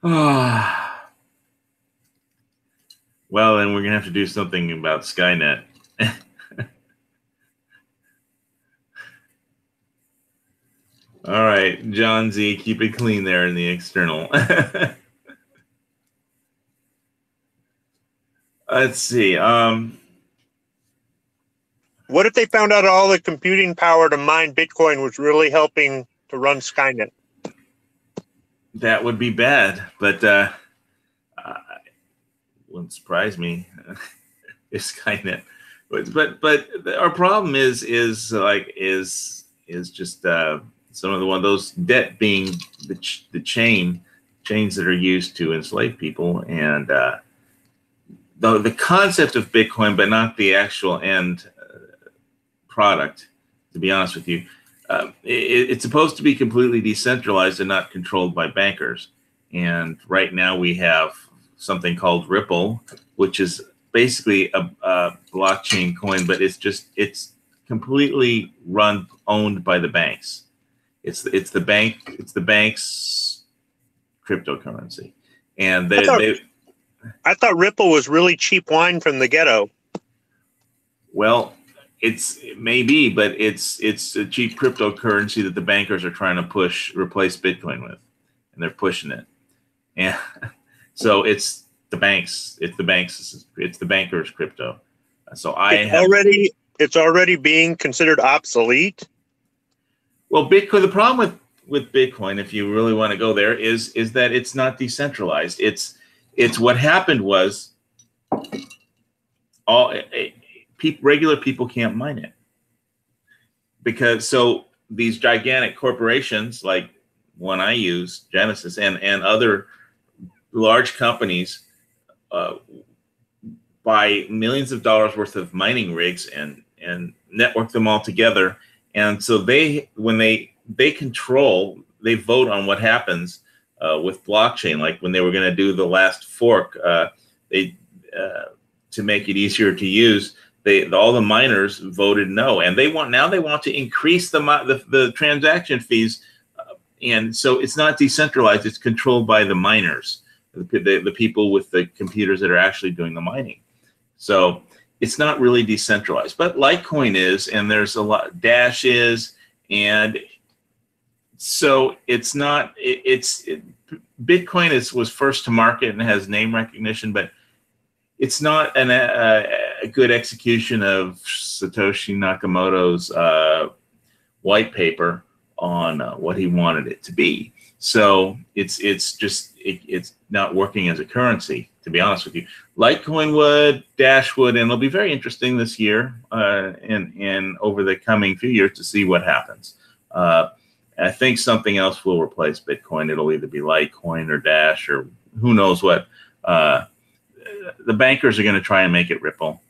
Well, then we're gonna have to do something about Skynet. All right, John Z, keep it clean there in the external. Let's see. What if they found out all the computing power to mine Bitcoin was really helping to run Skynet? That would be bad, but wouldn't surprise me if Skynet. But our problem is just some of those debt being the chains that are used to enslave people, and the concept of Bitcoin, but not the actual end product. To be honest with you, it's supposed to be completely decentralized and not controlled by bankers. And right now we have something called Ripple, which is basically a blockchain coin, but it's completely owned by the banks. It's the bank's cryptocurrency, and I thought Ripple was really cheap wine from the ghetto. Well, it may be, but it's a cheap cryptocurrency that the bankers are trying to replace Bitcoin with, and they're pushing it. And so it's the bankers' crypto. So it's already being considered obsolete. Well, Bitcoin. The problem with Bitcoin, if you really want to go there, is that it's not decentralized. It's what happened was regular people can't mine it, because so these gigantic corporations like one I use, Genesis, and other large companies buy millions of dollars worth of mining rigs and network them all together. And so when they vote on what happens with blockchain. Like when they were going to do the last fork, to make it easier to use, all the miners voted no, and they want to increase the transaction fees, and so it's not decentralized; it's controlled by the miners, the people with the computers that are actually doing the mining. So it's not really decentralized, but Litecoin is, and there's a lot. Dash is, and so it's not. Bitcoin was first to market and has name recognition, but it's not a good execution of Satoshi Nakamoto's white paper on what he wanted it to be. So it's not working as a currency, to be honest with you. Litecoin would, Dash would, and it'll be very interesting this year and over the coming few years to see what happens. I think something else will replace Bitcoin. It'll either be Litecoin or Dash or who knows what. The bankers are going to try and make it Ripple.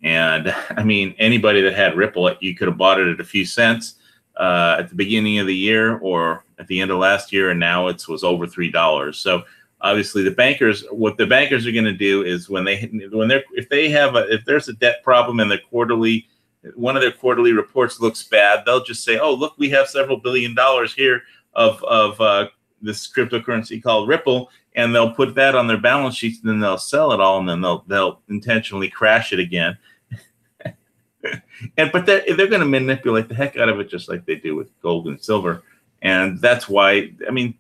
And I mean, anybody that had Ripple, you could have bought it at a few cents at the beginning of the year or at the end of last year, and now it was over $3. So obviously, what the bankers are going to do is if there's a debt problem and one of their quarterly reports looks bad, they'll just say, "Oh, look, we have several $billion here of this cryptocurrency called Ripple," and they'll put that on their balance sheets, and then they'll sell it all, and then they'll intentionally crash it again. But they're going to manipulate the heck out of it, just like they do with gold and silver, and that's why, I mean,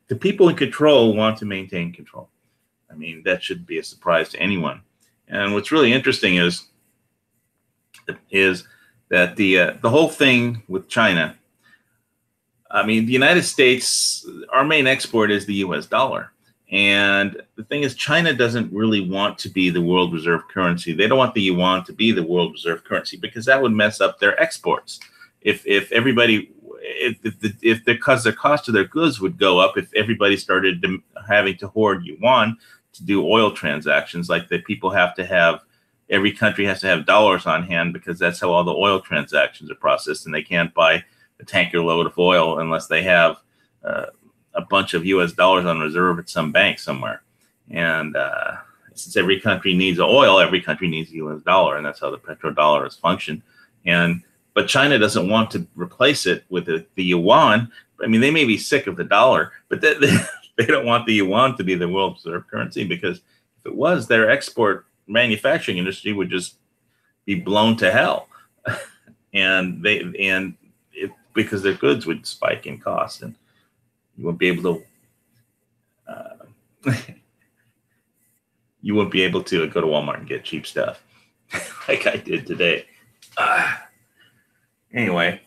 the people in control want to maintain control. I mean, that shouldn't be a surprise to anyone. And what's really interesting is that the whole thing with China. I mean, the United States, our main export is the U.S. dollar. And the thing is, China doesn't really want to be the world reserve currency. They don't want the yuan to be the world reserve currency because that would mess up their exports. Because the cost of their goods would go up if everybody started having to hoard yuan to do oil transactions, like that people have to have, every country has to have dollars on hand because that's how all the oil transactions are processed, and they can't buy a tanker load of oil unless they have a bunch of U.S. dollars on reserve at some bank somewhere. And since every country needs oil, every country needs a U.S. dollar, and that's how the petrodollar is function. But China doesn't want to replace it with the yuan. I mean, they may be sick of the dollar, but they don't want the yuan to be the world reserve currency, because if it was, their export manufacturing industry would just be blown to hell, because their goods would spike in cost, and you wouldn't be able to go to Walmart and get cheap stuff like I did today. Anyway,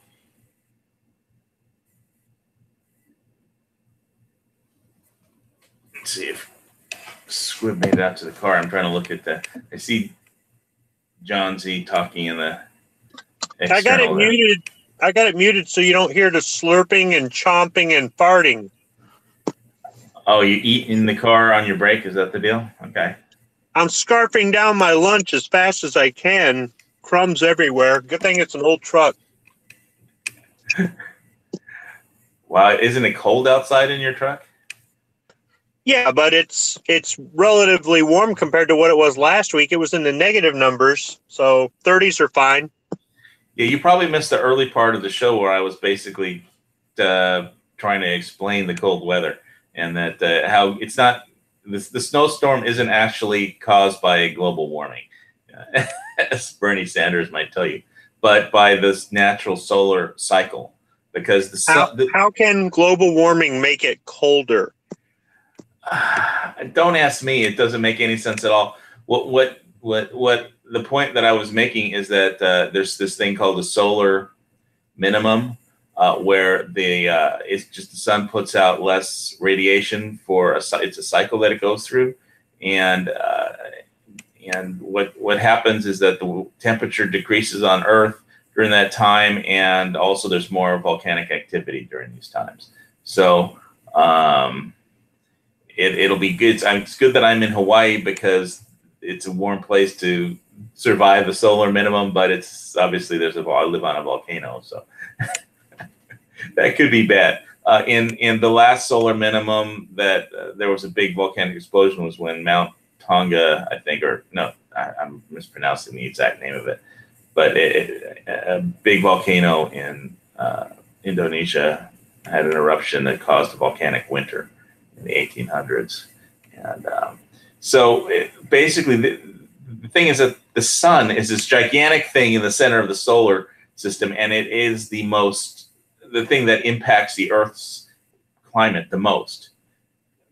let's see if Squib made it out to the car. I'm trying to look at I see John Z talking in the external. I got it muted. I got it muted so you don't hear the slurping and chomping and farting. Oh, you eat in the car on your break? Is that the deal? Okay. I'm scarfing down my lunch as fast as I can. Crumbs everywhere. Good thing it's an old truck. Wow, isn't it cold outside in your truck? Yeah, but it's relatively warm compared to what it was last week. It was in the negative numbers, so 30s are fine. Yeah, you probably missed the early part of the show where I was basically trying to explain the cold weather, and that how it's not, the snowstorm isn't actually caused by global warming, as Bernie Sanders might tell you, but by this natural solar cycle. Because the sun, how can global warming make it colder? Don't ask me. It doesn't make any sense at all. What the point that I was making is that there's this thing called the solar minimum, where it's just the sun puts out less radiation for it's a cycle that it goes through, and what happens is that the temperature decreases on Earth during that time, and also there's more volcanic activity during these times. So it'll be good. It's good that I'm in Hawaii because it's a warm place to survive the solar minimum, but it's obviously I live on a volcano, so that could be bad. In the last solar minimum that there was a big volcanic explosion was when Mount Tonga, I think, or no, I'm mispronouncing the exact name of it, but a big volcano in Indonesia had an eruption that caused a volcanic winter in the 1800s. And basically the thing is that the sun is this gigantic thing in the center of the solar system, and it is the thing that impacts the Earth's climate the most,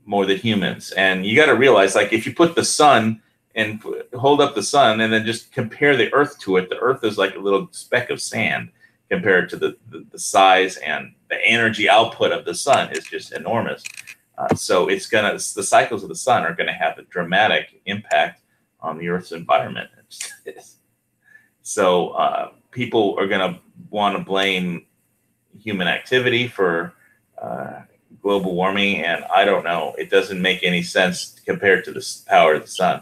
more than humans. And you got to realize, like, if you put the sun and hold up the sun and then just compare the Earth to it, the Earth is like a little speck of sand compared to the size and the energy output of the sun is just enormous. So the cycles of the sun are going to have a dramatic impact on the Earth's environment. So people are going to want to blame human activity for global warming, and I don't know. It doesn't make any sense compared to the power of the sun.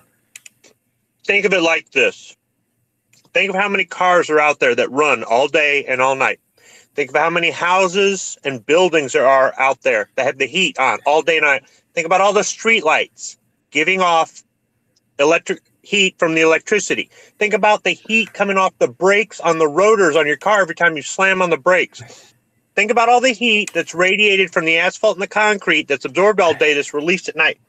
Think of it like this. Think of how many cars are out there that run all day and all night. Think of how many houses and buildings there are out there that have the heat on all day and night. Think about all the street lights giving off electric heat from the electricity. Think about the heat coming off the brakes on the rotors on your car every time you slam on the brakes. Think about all the heat that's radiated from the asphalt and the concrete that's absorbed all day that's released at night.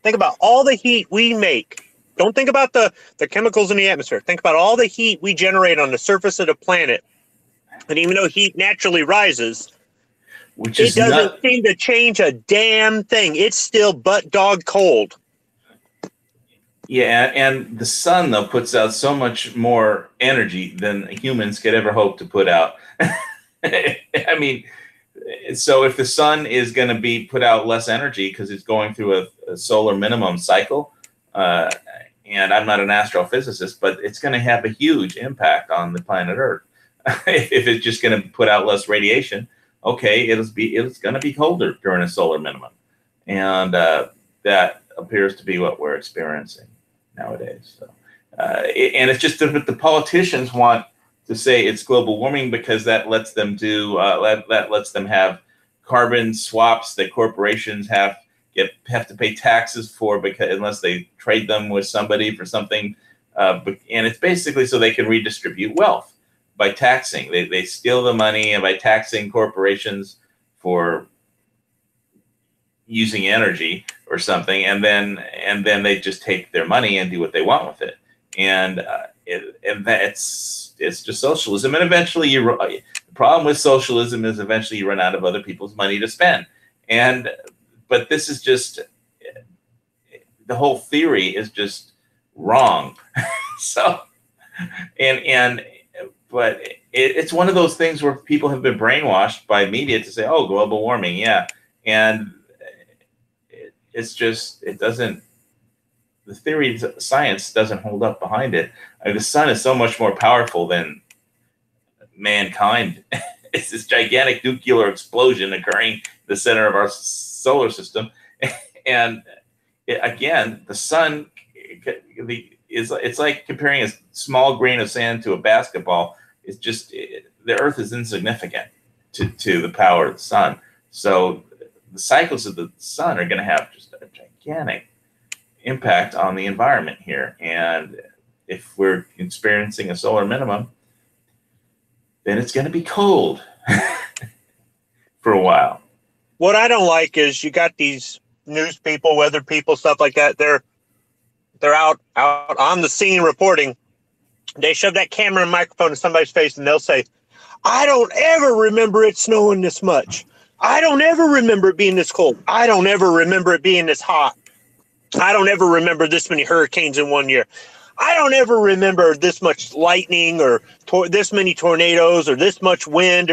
Think about all the heat we make. Don't think about the chemicals in the atmosphere. Think about all the heat we generate on the surface of the planet. And even though heat naturally rises, it doesn't seem to change a damn thing. It's still butt dog cold. Yeah, and the sun, though, puts out so much more energy than humans could ever hope to put out. I mean, so if the sun is going to be put out less energy because it's going through a solar minimum cycle, and I'm not an astrophysicist, but it's going to have a huge impact on the planet Earth. If it's just going to put out less radiation, okay, it's going to be colder during a solar minimum, and that appears to be what we're experiencing nowadays. So, and it's just that the politicians want to say it's global warming because that lets them do that lets them have carbon swaps that corporations have to pay taxes for, because unless they trade them with somebody for something, and it's basically so they can redistribute wealth by taxing. They steal the money, and by taxing corporations for using energy or something, and then they just take their money and do what they want with it, and it's just socialism. And eventually, the problem with socialism is eventually you run out of other people's money to spend. But this is just, the whole theory is just wrong. So, but it's one of those things where people have been brainwashed by media to say, oh, global warming, yeah. And it's just, the theory of science doesn't hold up behind it. The sun is so much more powerful than mankind. It's this gigantic nuclear explosion occurring in the center of our solar system. And again, the sun it's like comparing a small grain of sand to a basketball. It's just, the Earth is insignificant to the power of the sun. So the cycles of the sun are going to have just a gigantic impact on the environment here. And if we're experiencing a solar minimum, then it's going to be cold for a while. What I don't like is you got these news people, weather people, stuff like that. They're out on the scene reporting. They shove that camera and microphone in somebody's face, and they'll say, I don't ever remember it snowing this much. I don't ever remember it being this cold. I don't ever remember it being this hot. I don't ever remember this many hurricanes in one year. I don't ever remember this much lightning or this many tornadoes or this much wind.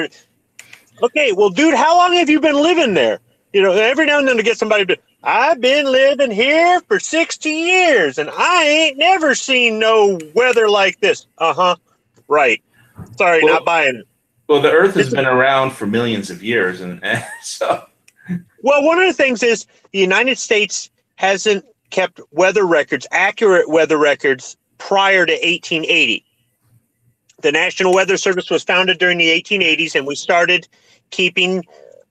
Okay, well, dude, how long have you been living there? You know, every now and then to get somebody to, I've been living here for 60 years and I ain't never seen no weather like this. Right. Sorry, not buying it. Well, the Earth has been around for millions of years, and so. Well, one of the things is the United States hasn't kept weather records, accurate weather records, prior to 1880. The National Weather Service was founded during the 1880s, and we started keeping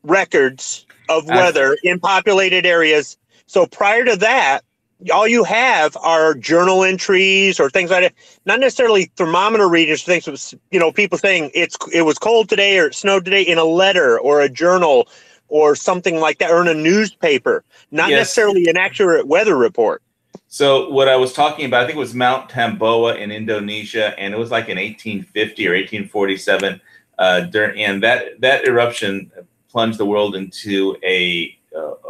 records of weather in populated areas. So prior to that, all you have are journal entries or things like that. Not necessarily thermometer readings, things, people saying it was cold today or it snowed today in a letter or a journal or something like that, or in a newspaper. Not necessarily an accurate weather report. So what I was talking about, I think it was Mount Tamboa in Indonesia, and it was like in 1850 or 1847. And that eruption plunged the world into a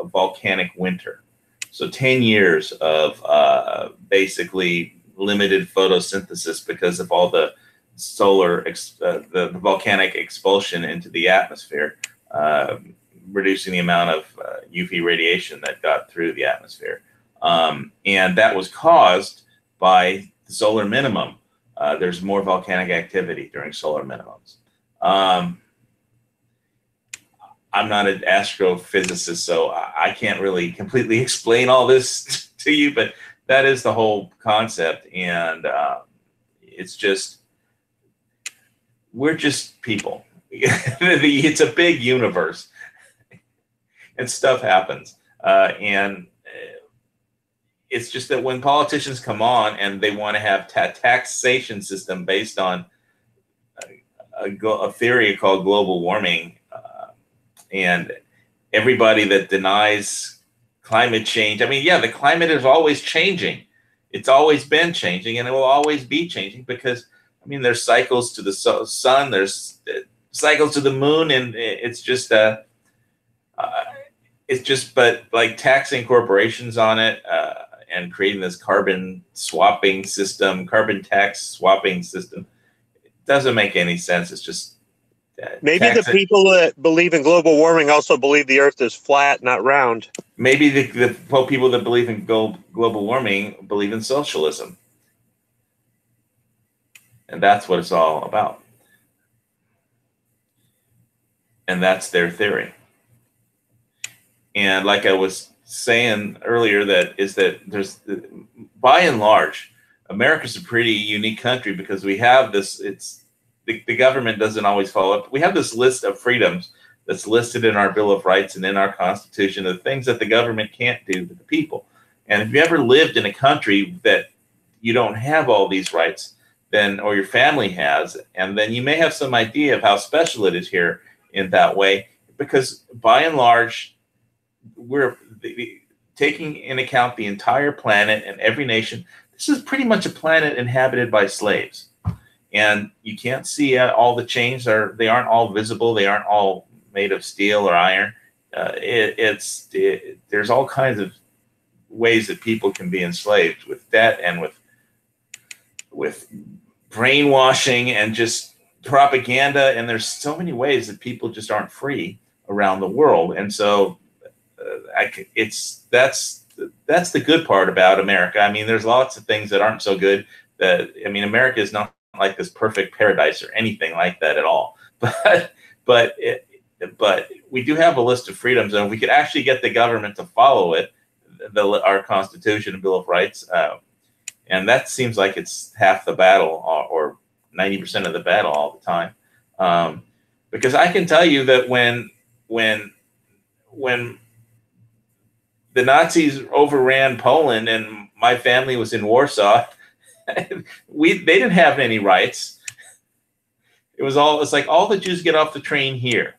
volcanic winter. So 10 years of basically limited photosynthesis because of all the the volcanic expulsion into the atmosphere, reducing the amount of UV radiation that got through the atmosphere. And that was caused by the solar minimum. There's more volcanic activity during solar minimums. I'm not an astrophysicist, so I can't really completely explain all this to you, but that is the whole concept. And it's just, we're just people. It's a big universe, and stuff happens. And it's just that when politicians come on and they want to have taxation system based on a theory called global warming, and everybody that denies climate change, I mean, yeah, the climate is always changing. It's always been changing, and it will always be changing because, I mean, there's cycles to the sun, there's cycles to the moon, and but like taxing corporations on it, and creating this carbon tax swapping system, it doesn't make any sense. It's just maybe the people that believe in global warming also believe the Earth is flat, not round. Maybe the people that believe in global warming believe in socialism, and that's what it's all about. And that's their theory. And like I was saying earlier, there's, by and large, America's a pretty unique country because we have this, the government doesn't always follow up. We have this list of freedoms that's listed in our Bill of Rights and in our Constitution, of things that the government can't do to the people. And if you ever lived in a country that you don't have all these rights, then, or your family has, and then you may have some idea of how special it is here in that way, because by and large, we're taking in account the entire planet and every nation. This is pretty much a planet inhabited by slaves, and you can't see all the chains. They aren't all visible. They aren't all made of steel or iron. There's all kinds of ways that people can be enslaved, with debt and with brainwashing and just propaganda. And there's so many ways that people just aren't free around the world. And so that's the good part about America. I mean, there's lots of things that aren't so good. America is not like this perfect paradise or anything like that at all. But we do have a list of freedoms, and if we could actually get the government to follow it, our Constitution and Bill of Rights, and that seems like it's half the battle, or 90% of the battle all the time. Because I can tell you that when the Nazis overran Poland and my family was in Warsaw, they didn't have any rights. It's like all the Jews get off the train here.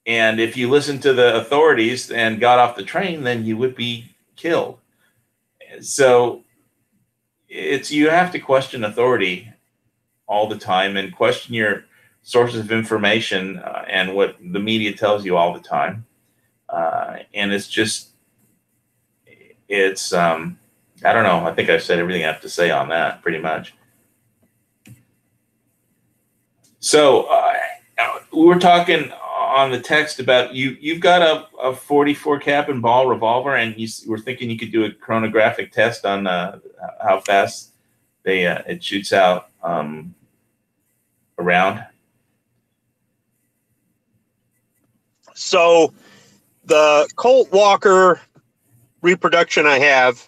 And if you listened to the authorities and got off the train, then you would be killed. So you have to question authority all the time, and question your sources of information and what the media tells you all the time. And I don't know. I think I've said everything I have to say on that, pretty much. So we were talking on the text about you've got a 44 cap and ball revolver, and you were thinking you could do a chronographic test on how fast it shoots out around. So the Colt Walker reproduction I have,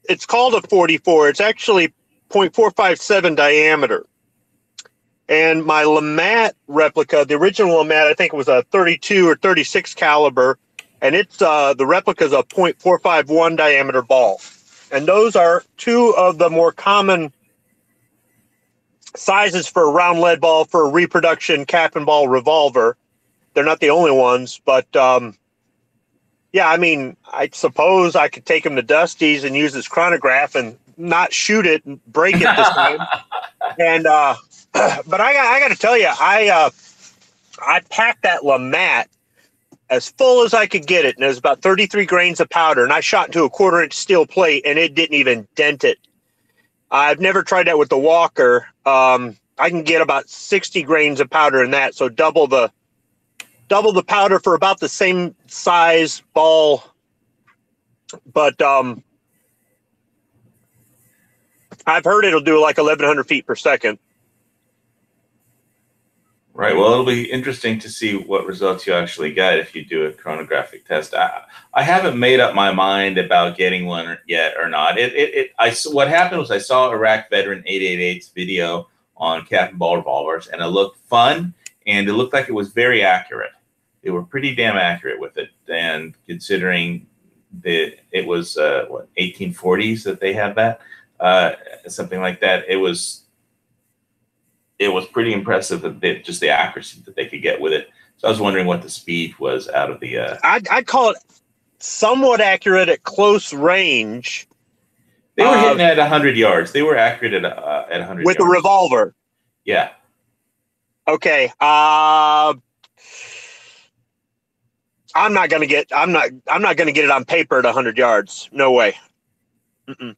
it's called a 44. It's actually 0.457 diameter. And my Lamat replica, the original Lamat, I think it was a 32 or 36 caliber, and it's the replica is a 0.451 diameter ball. And those are two of the more common sizes for a round lead ball for a reproduction cap and ball revolver. They're not the only ones, but yeah, I mean, I suppose I could take them to Dusty's and use this chronograph and not shoot it and break it this time. And but I got to tell you, I packed that Lamat as full as I could get it, and it was about 33 grains of powder, and I shot into a 1/4-inch steel plate, and it didn't even dent it. I've never tried that with the Walker. I can get about 60 grains of powder in that, so double the powder for about the same size ball. But I've heard it'll do like 1,100 feet per second. Right. Well, it'll be interesting to see what results you actually get if you do a chronographic test. I haven't made up my mind about getting one yet or not. What happened was I saw Iraq Veteran 888's video on cap and ball revolvers, and it looked fun, and it looked like it was very accurate. They were pretty damn accurate with it, and considering it was 1840s that they had that, something like that. It was pretty impressive that just the accuracy that they could get with it. So I was wondering what the speed was out of the. I'd call it somewhat accurate at close range. They were hitting at 100 yards. They were accurate at 100 with yards. a revolver. Yeah. Okay. I'm not gonna get it on paper at 100 yards. No way. Mm-mm.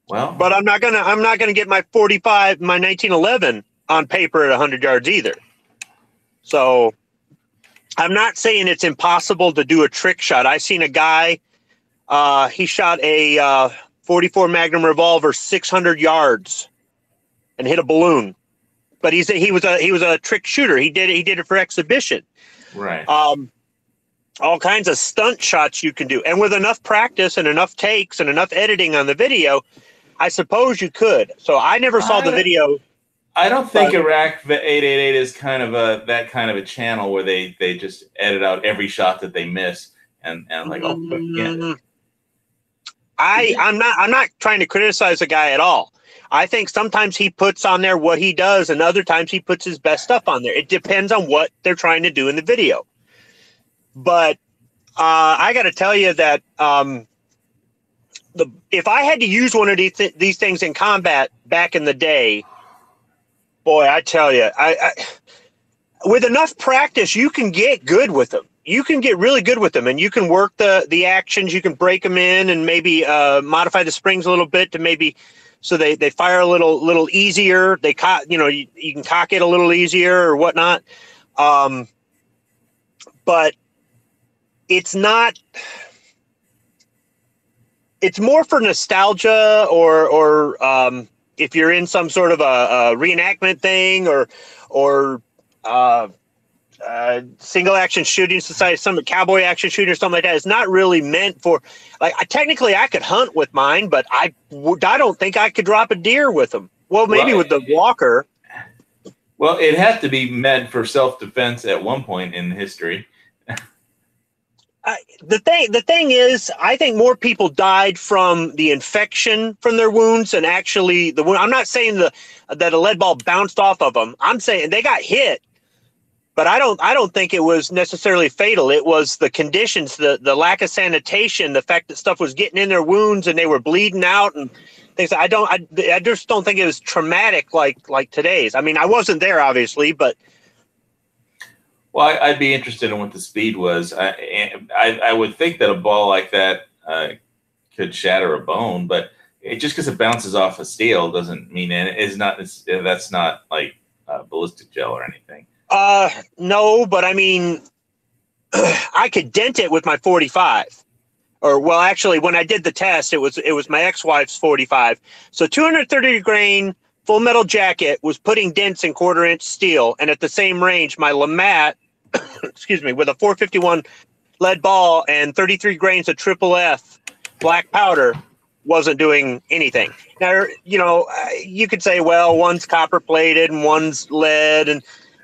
Well, but I'm not gonna get my 45, my 1911 on paper at 100 yards either. So I'm not saying it's impossible to do a trick shot. I seen a guy, he shot a 44 Magnum revolver 600 yards and hit a balloon. But he was a trick shooter. He did it for exhibition. Right. All kinds of stunt shots you can do, and with enough practice and enough takes and enough editing on the video, I suppose you could. So I never saw the video. I don't think Iraq 888 is kind of that kind of a channel where they just edit out every shot that they miss and like, oh, yeah. I'm not trying to criticize the guy at all. I think sometimes he puts on there what he does, and other times he puts his best stuff on there. It depends on what they're trying to do in the video. But I got to tell you that if I had to use one of these things in combat back in the day, boy, I tell you, I with enough practice, you can get good with them. You can get really good with them, and you can work the actions. You can break them in and maybe modify the springs a little bit to maybe so they fire a little easier. You can cock it a little easier or whatnot. But it's not. It's more for nostalgia, or if you're in some sort of a reenactment thing, or single action shooting society, some cowboy action shooting or something like that. It's not really meant for, like, technically I could hunt with mine, but I don't think I could drop a deer with them. Well, maybe with the Walker. Well, it had to be meant for self-defense at one point in history. The thing is, I think more people died from the infection from their wounds and actually the wound. I'm not saying that a lead ball bounced off of them. I'm saying they got hit, but I don't think it was necessarily fatal. It was the conditions, the lack of sanitation, the fact that stuff was getting in their wounds and they were bleeding out and things. I just don't think it was traumatic like today's. I mean, I wasn't there obviously, but. Well, I'd be interested in what the speed was. I would think that a ball like that could shatter a bone, but just because it bounces off of steel doesn't mean that's not like ballistic gel or anything. No, but I mean, I could dent it with my 45. Or, well, actually, when I did the test, it was my ex-wife's 45. So 230 grain full metal jacket was putting dents in 1/4-inch steel, and at the same range, my Lamat, excuse me, with a 451 lead ball and 33 grains of triple F black powder wasn't doing anything. Now, you could say, well, one's copper plated and one's lead, and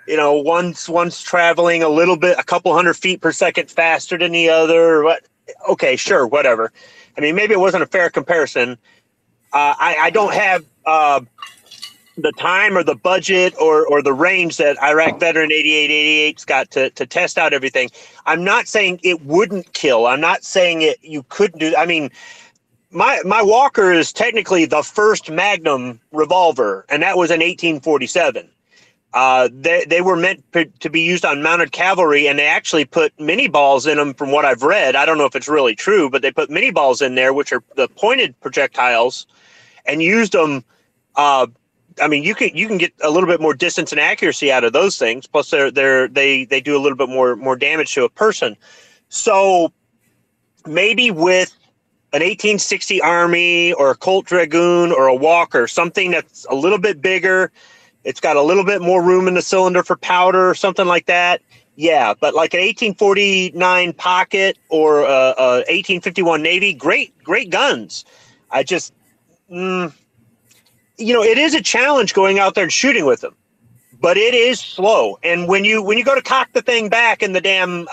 one's traveling a couple hundred feet per second faster than the other. What? Okay, sure, whatever. I mean, maybe it wasn't a fair comparison. I don't have the time or the budget or the range that Iraq Veteran 8888's got to test out everything. I'm not saying it wouldn't kill. I'm not saying you couldn't do. I mean, my Walker is technically the first Magnum revolver, and that was in 1847. They were meant to be used on mounted cavalry, and they actually put mini balls in them from what I've read. I don't know if it's really true, but they put mini balls in there, which are the pointed projectiles, and used them. I mean, you can get a little bit more distance and accuracy out of those things. Plus, they do a little bit more damage to a person. So maybe with an 1860 Army or a Colt Dragoon or a Walker, something that's a little bit bigger. It's got a little bit more room in the cylinder for powder or something like that. Yeah, but like an 1849 Pocket or a 1851 Navy, great guns. I just, it is a challenge going out there and shooting with them, but it is slow. And when you go to cock the thing back and the damn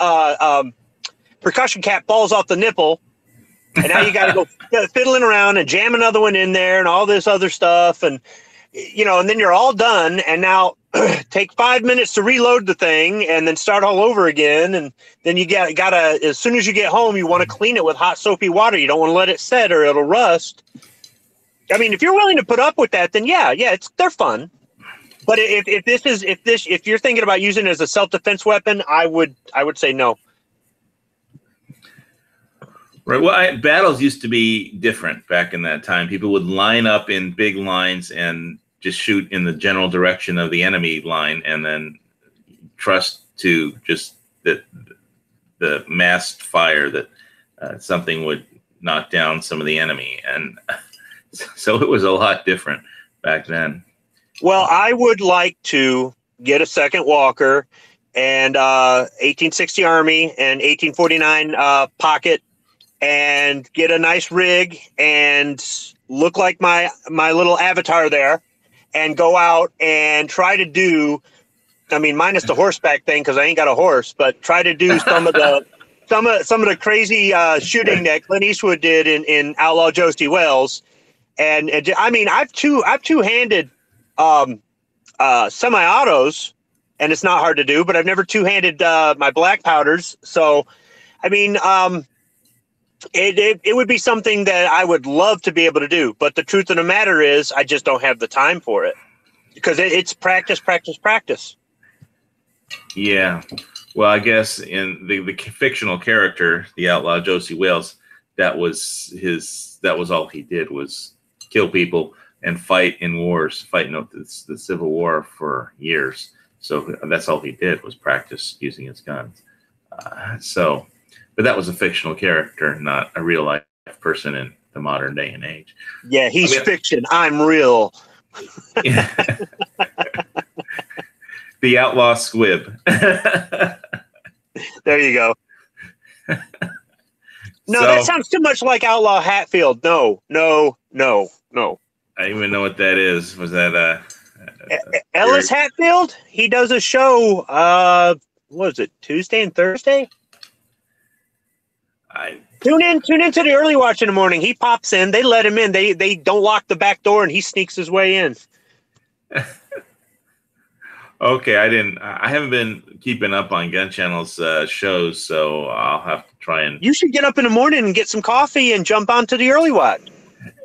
percussion cap falls off the nipple, and now you got to go fiddling around and jam another one in there and all this other stuff, and and then you're all done, and now take 5 minutes to reload the thing and then start all over again. And then you gotta, as soon as you get home, you want to clean it with hot soapy water. You don't want to let it set or it'll rust. I mean, if you're willing to put up with that, then yeah, they're fun. But if you're thinking about using it as a self-defense weapon, I would say no. Right. Well, battles used to be different back in that time. People would line up in big lines and just shoot in the general direction of the enemy line, and then trust to just the massed fire that something would knock down some of the enemy. And so it was a lot different back then. Well, I would like to get a second Walker and 1860 Army and 1849 Pocket, and get a nice rig and look like my little avatar there, and go out and try to do, minus the horseback thing, because I ain't got a horse, but try to do some of the crazy shooting that Clint Eastwood did in Outlaw Josie Wells. And I've two-handed semi-autos, and it's not hard to do, but I've never two-handed my black powders. So, it would be something that I would love to be able to do, but the truth of the matter is I just don't have the time for it, because it's practice. Yeah. Well, I guess in the fictional character, the outlaw Josie Wales, that was all he did, was kill people and fight in wars, fighting the Civil War for years. So that's all he did, was practice using his guns. But that was a fictional character, not a real life person in the modern day and age. Yeah, he's fiction. I'm real. The outlaw squib. There you go. No, that sounds too much like Outlaw Hatfield. No. I don't even know what that is. Was that Ellis Hatfield? He does a show. What is it? Tuesday and Thursday? Tune into the early watch in the morning. He pops in. They let him in. They don't lock the back door, and he sneaks his way in. Okay, I haven't been keeping up on Gun Channel's shows, so I'll have to try and. You should get up in the morning and get some coffee and jump onto the early watch.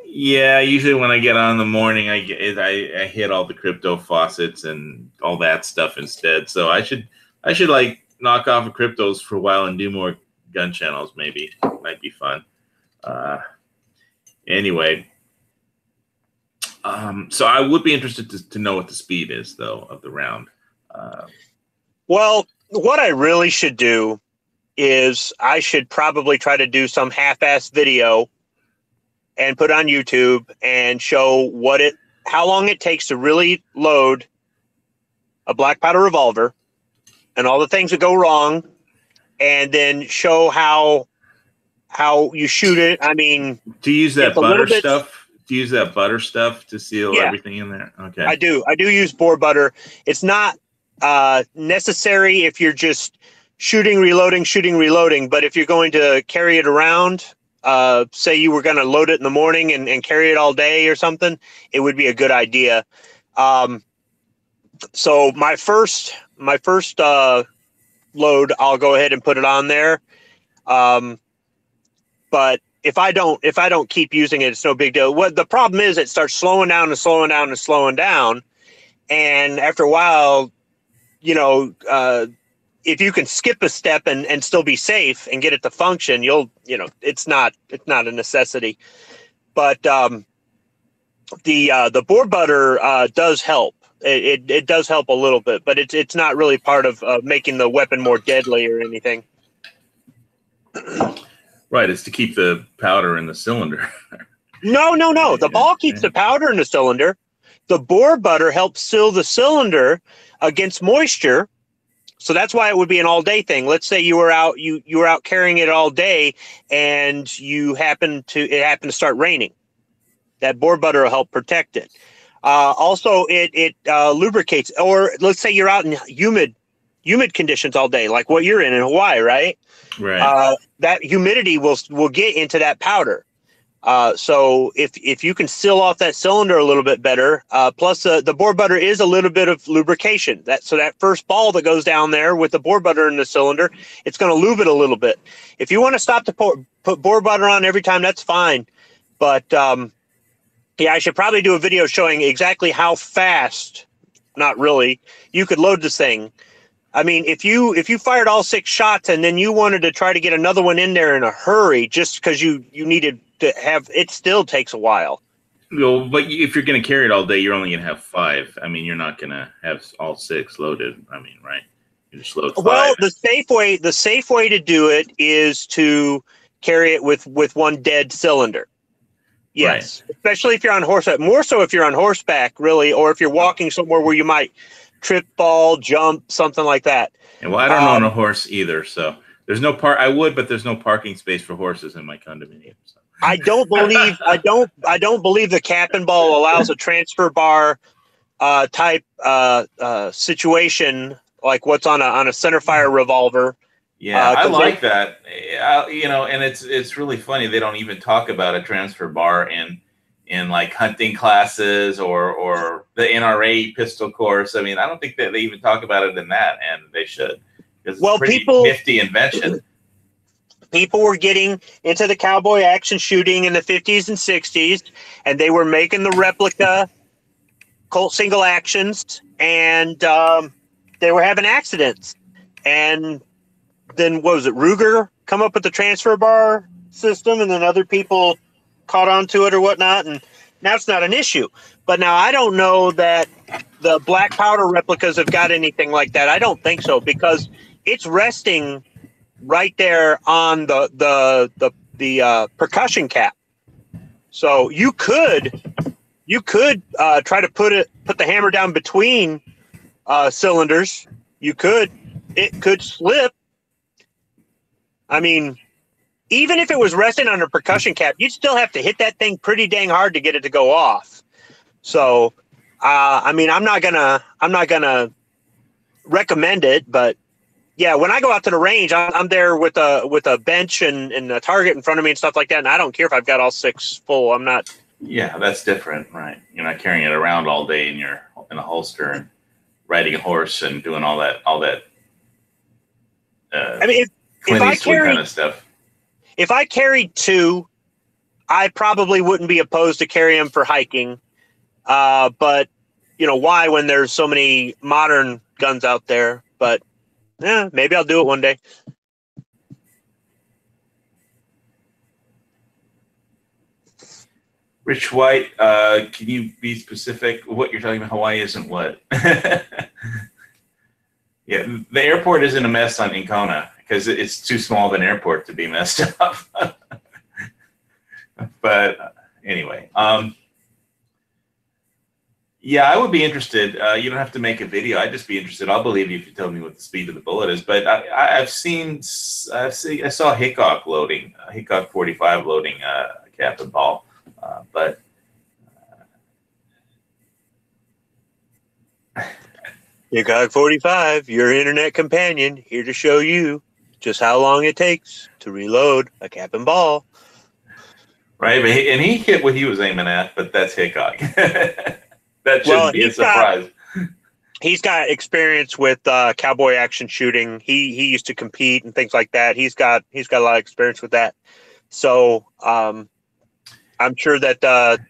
Yeah, usually when I get on in the morning, I hit all the crypto faucets and all that stuff instead. So I should like knock off of cryptos for a while and do more gun channels. Maybe might be fun. Anyway, so I would be interested to know what the speed is, though, of the round. Well, what I really should do is I should probably try to do some half-ass video and put on YouTube and show how long it takes to really load a black powder revolver and all the things that go wrong, and then show how you shoot it. To use that butter stuff. To use that butter stuff to seal everything in there. Okay. I do use boar butter. It's not necessary if you're just shooting, reloading. But if you're going to carry it around, say you were going to load it in the morning and carry it all day or something, it would be a good idea. So my first load, I'll go ahead and put it on there. But if I don't keep using it, it's no big deal. What the problem is, it starts slowing down. And after a while, if you can skip a step and still be safe and get it to function, it's not a necessity. But the boar butter does help. It does help a little bit, but it's not really part of making the weapon more deadly or anything. Right, it's to keep the powder in the cylinder. No. The ball keeps the powder in the cylinder. The bore butter helps seal the cylinder against moisture. So that's why it would be an all-day thing. Let's say you were out carrying it all day, and it happened to start raining. That bore butter will help protect it. Also, it lubricates. Or let's say you're out in humid conditions all day, like what you're in Hawaii, right? Right. That humidity will get into that powder. So if you can seal off that cylinder a little bit better, plus the bore butter is a little bit of lubrication. So that first ball that goes down there with the bore butter in the cylinder, it's going to lube it a little bit. If you want to stop to put bore butter on every time, that's fine. But I should probably do a video showing exactly how fast, not really, you could load this thing. I mean, if you fired all 6 shots and then you wanted to try to get another one in there in a hurry just because you needed to have, it still takes a while. Well, but if you're going to carry it all day, you're only going to have 5. I mean, you're not going to have all 6 loaded. I mean, right? You just load 5. Well, the safe way to do it is to carry it with one dead cylinder. Yes, right. Especially if you're on horseback. More so if you're on horseback, really, or if you're walking somewhere where you might trip, fall, jump, something like that. And well, I don't own a horse either, so there's no I would, but there's no parking space for horses in my condominium. So. I don't believe the cap and ball allows a transfer bar type situation like what's on a centerfire revolver. Yeah, I like that. And it's really funny. They don't even talk about a transfer bar in like hunting classes or the NRA pistol course. I mean, I don't think that they even talk about it in that, and they should. It's a pretty nifty invention. People were getting into the cowboy action shooting in the 50s and 60s, and they were making the replica Colt single actions, and they were having accidents. And then, what was it, Ruger come up with the transfer bar system, and then other people caught on to it or whatnot, and now it's not an issue. But now I don't know that the black powder replicas have got anything like that. I don't think so, because it's resting right there on the percussion cap. So you could try to put the hammer down between cylinders. It could slip. I mean, even if it was resting on a percussion cap, you'd still have to hit that thing pretty dang hard to get it to go off. So, I mean, I'm not gonna recommend it, but yeah, when I go out to the range, I'm there with a bench and a target in front of me and stuff like that, and I don't care if I've got all 6 full. I'm not. Yeah, that's different, right? You're not carrying it around all day in a holster and riding a horse and doing all that. I mean, if I carry kind of stuff. If I carried 2, I probably wouldn't be opposed to carry them for hiking. But why when there's so many modern guns out there? But yeah, maybe I'll do it one day. Rich White, can you be specific? What you're talking about? Hawaii isn't what? Yeah, the airport isn't a mess in Kona because it's too small of an airport to be messed up. But anyway, yeah, I would be interested. You don't have to make a video. I'd just be interested. I'll believe you if you tell me what the speed of the bullet is. But I saw Hickok loading, Hickok 45 loading cap and ball. But Hickok 45, your internet companion, here to show you just how long it takes to reload a cap and ball. Right, and he hit what he was aiming at, but that's Hickok. That shouldn't be a surprise. He's got experience with cowboy action shooting. He used to compete and things like that. He's got a lot of experience with that. So I'm sure that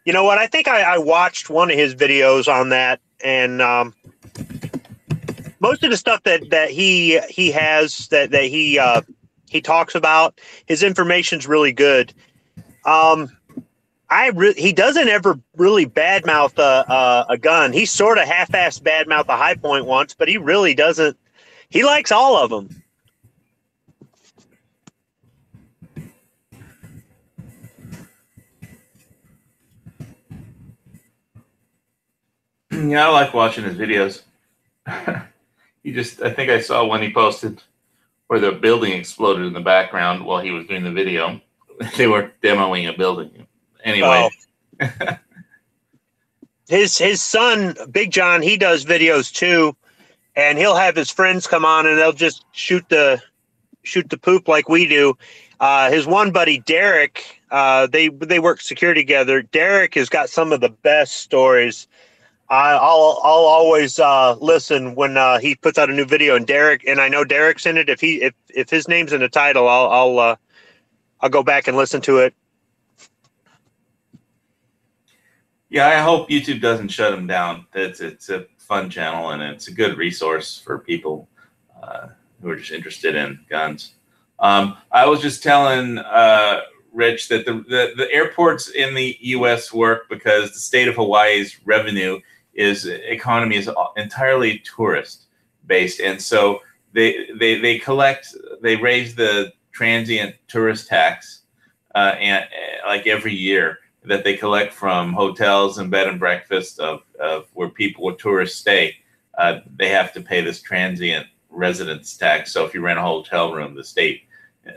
you know what? I think I watched one of his videos on that, and most of the stuff that he has that he talks about, his information's really good. He doesn't ever really badmouth a gun. He sort of half-assed badmouth a high point once, but he really doesn't. He likes all of them. Yeah, I like watching his videos. I think I saw one he posted where the building exploded in the background while he was doing the video. They were demoing a building. Anyway. Oh. His son, Big John, he does videos too, and he'll have his friends come on and they'll just shoot the poop like we do. His one buddy, Derek, they work security together. Derek has got some of the best stories. I'll always listen when he puts out a new video, and Derek, and I know Derek's in it. If his name's in the title, I'll go back and listen to it. Yeah, I hope YouTube doesn't shut him down. It's a fun channel, and it's a good resource for people who are just interested in guns. I was just telling Rich that the airports in the U.S. work because the state of Hawaii's revenue economy is entirely tourist based, and so they raise the transient tourist tax and like every year that they collect from hotels and bed and breakfast of where tourists stay. They have to pay this transient residence tax. So if you rent a hotel room, the state.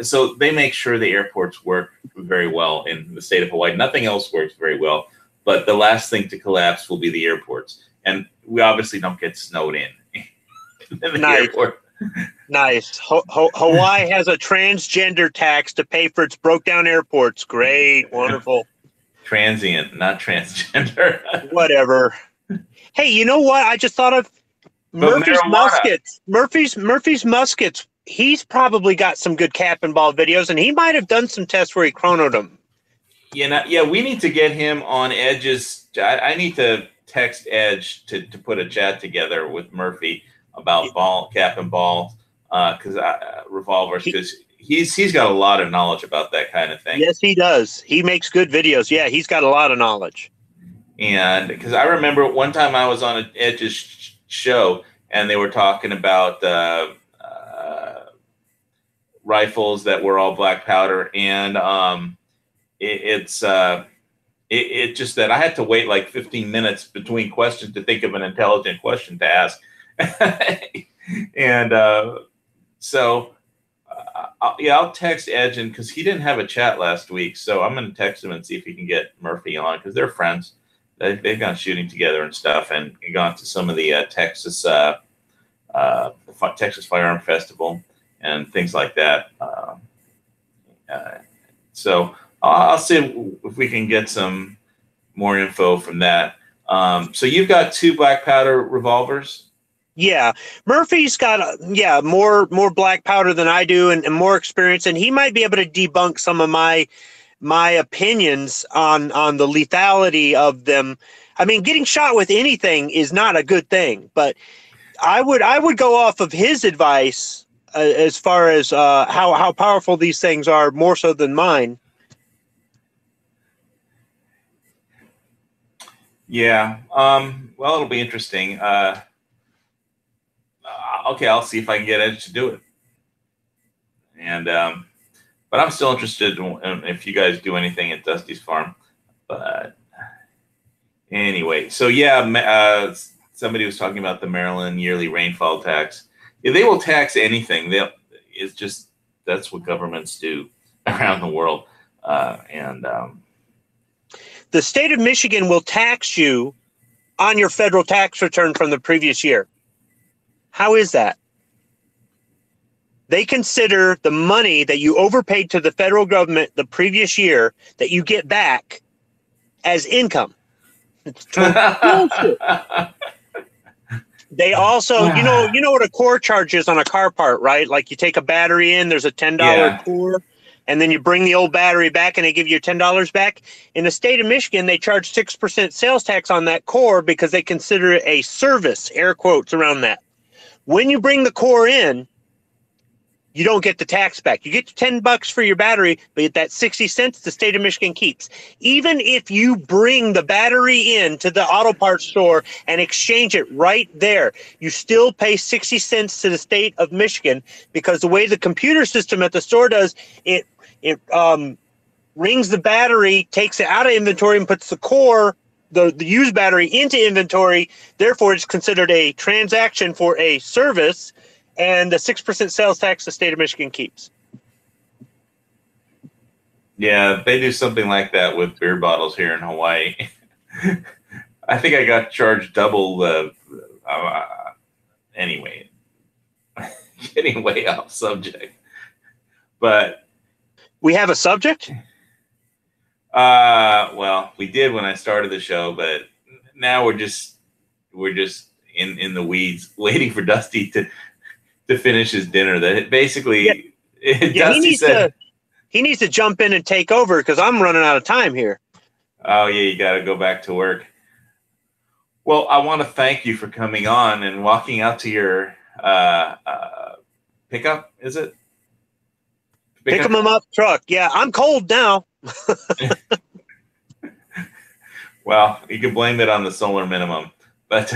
So they make sure the airports work very well in the state of Hawaii. Nothing else works very well, but the last thing to collapse will be the airports. And we obviously don't get snowed in the nice. Airport. Nice. Hawaii has a transgender tax to pay for its broke down airports. Great. Wonderful. Transient, not transgender. Whatever. Hey, you know what? I just thought of Murphy's Muskets. Murphy's Muskets. He's probably got some good cap and ball videos, and he might have done some tests where he chronoed them. Yeah, we need to get him on Edge's. I need to text Edge to put a chat together with Murphy about cap and ball revolvers because he's got a lot of knowledge about that kind of thing. Yes, he does. He makes good videos. Yeah, he's got a lot of knowledge. And because I remember one time I was on Edge's show and they were talking about rifles that were all black powder, and it's just that I had to wait like 15 minutes between questions to think of an intelligent question to ask. And I'll text Edge, and because he didn't have a chat last week, so I'm going to text him and see if he can get Murphy on because they're friends. They've gone shooting together and stuff, and gone to some of the Texas Firearm Festival and things like that. So I'll see if we can get some more info from that. So you've got 2 black powder revolvers. Yeah, Murphy's got more black powder than I do, and more experience, and he might be able to debunk some of my opinions on the lethality of them. I mean, getting shot with anything is not a good thing, but I would go off of his advice as far as how powerful these things are, more so than mine. Yeah. Well, it'll be interesting. Okay, I'll see if I can get Edge to do it. And but I'm still interested in if you guys do anything at Dusty's Farm. But anyway, so yeah, somebody was talking about the Maryland yearly rainfall tax. Yeah, they will tax anything. That's what governments do around the world. The state of Michigan will tax you on your federal tax return from the previous year. How is that? They consider the money that you overpaid to the federal government the previous year that you get back as income. It's bullshit. They also, you know what a core charge is on a car part, right? Like you take a battery in, there's a $10 core, and then you bring the old battery back and they give you $10 back. In the state of Michigan, they charge 6% sales tax on that core because they consider it a service, air quotes around that. When you bring the core in, you don't get the tax back. You get $10 for your battery, but that 60 cents the state of Michigan keeps. Even if you bring the battery in to the auto parts store and exchange it right there, you still pay 60 cents to the state of Michigan because the way the computer system at the store does, it rings the battery, takes it out of inventory and puts the core the used battery into inventory. Therefore, it's considered a transaction for a service, and the 6% sales tax the state of Michigan keeps. Yeah, they do something like that with beer bottles here in Hawaii. I think I got charged double the. Anyway, getting way off subject, but we have a subject. Well, we did when I started the show, but now we're just in the weeds, waiting for Dusty to finish his dinner. That basically, Dusty said he needs to jump in and take over because I'm running out of time here. Oh yeah, you got to go back to work. Well, I want to thank you for coming on and walking out to your pickup. Is it? Pick them up truck. Yeah, I'm cold now. Well, you can blame it on the solar minimum, but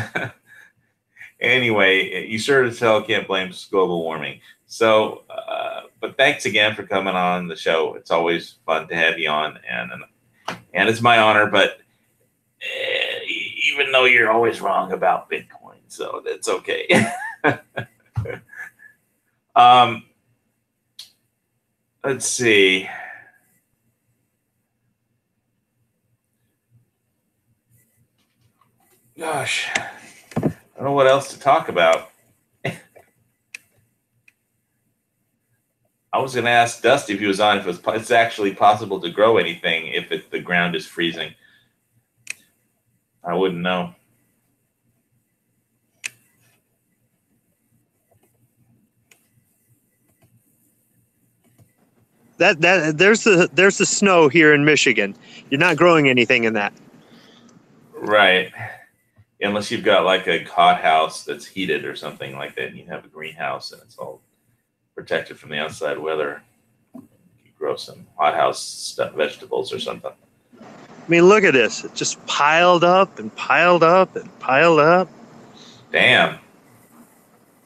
anyway, you sure as hell can't blame global warming. So, but thanks again for coming on the show. It's always fun to have you on, and it's my honor. But even though you're always wrong about Bitcoin, so that's okay. Let's see. Gosh, I don't know what else to talk about. I was going to ask Dusty if he was on, if it's actually possible to grow anything if the ground is freezing. I wouldn't know. There's the snow here in Michigan. You're not growing anything in that. Right. Unless you've got like a hothouse that's heated or something like that, and you have a greenhouse and it's all protected from the outside weather. You grow some hothouse stuff, vegetables or something. I mean, look at this. It just piled up and piled up and piled up. Damn.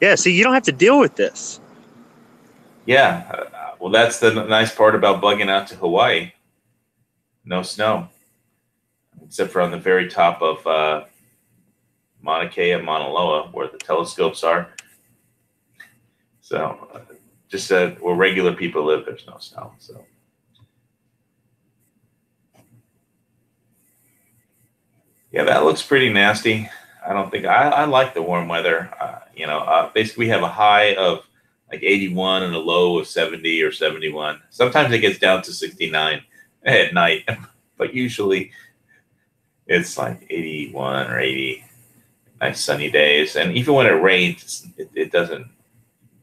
Yeah, see, you don't have to deal with this. Yeah. Well, that's the nice part about bugging out to Hawaii. No snow. Except for on the very top of Mauna Kea and Mauna Loa, where the telescopes are. So, just where regular people live, there's no snow. So, yeah, that looks pretty nasty. I don't think I like the warm weather. Basically, we have a high of like 81 and a low of 70 or 71. Sometimes it gets down to 69 at night, but usually it's like 81 or 80. Nice sunny days, and even when it rains, it doesn't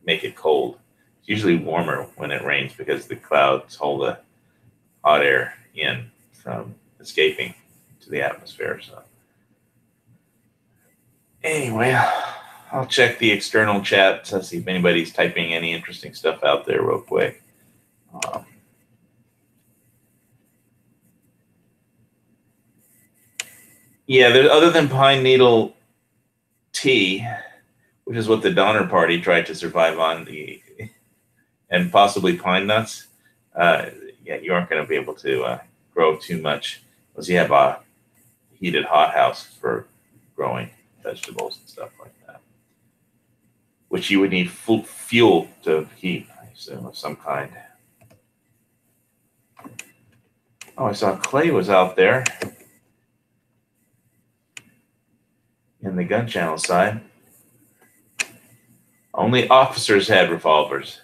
make it cold. It's usually warmer when it rains because the clouds hold the hot air in from escaping to the atmosphere. So anyway, I'll check the external chat to see if anybody's typing any interesting stuff out there real quick. Yeah, other than pine needle tea, which is what the Donner Party tried to survive on, and possibly pine nuts. Yeah, you aren't going to be able to grow too much unless you have a heated hothouse for growing vegetables and stuff like that, which you would need fuel to heat, I assume, of some kind. Oh, I saw Clay was out there in the gun channel side. Only officers had revolvers.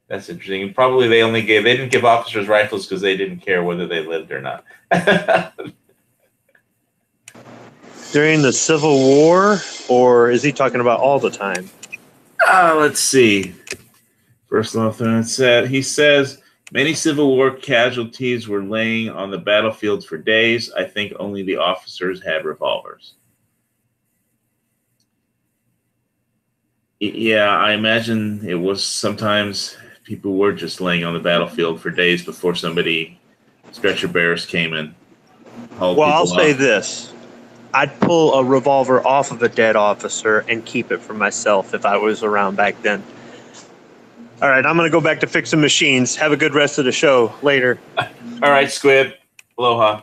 That's interesting. Probably they didn't give officers rifles because they didn't care whether they lived or not. During the Civil War, or is he talking about all the time? Let's see. First Lutheran said, he says, many Civil War casualties were laying on the battlefields for days. I think only the officers had revolvers. Yeah, I imagine it was sometimes people were just laying on the battlefield for days before somebody, stretcher bearers, came in. Well, I'll say this. I'd pull a revolver off of a dead officer and keep it for myself if I was around back then. All right, I'm going to go back to fixing machines. Have a good rest of the show. Later. All right, Squib. Aloha.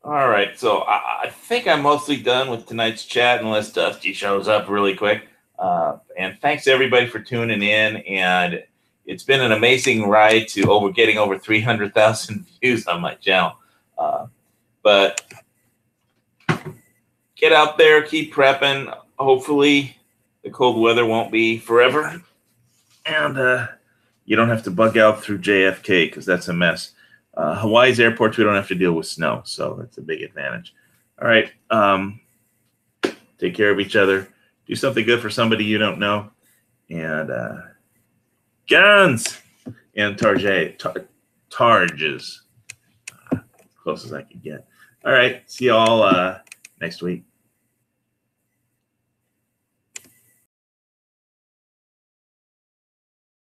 All right, so I think I'm mostly done with tonight's chat unless Dusty shows up really quick. And thanks everybody for tuning in. And it's been an amazing ride to getting over 300,000 views on my channel. But get out there, keep prepping. Hopefully, the cold weather won't be forever, and you don't have to bug out through JFK because that's a mess. Hawaii's airports, we don't have to deal with snow, so that's a big advantage. All right, take care of each other. Do something good for somebody you don't know, and guns and targes, close as I can get. All right, see you all next week.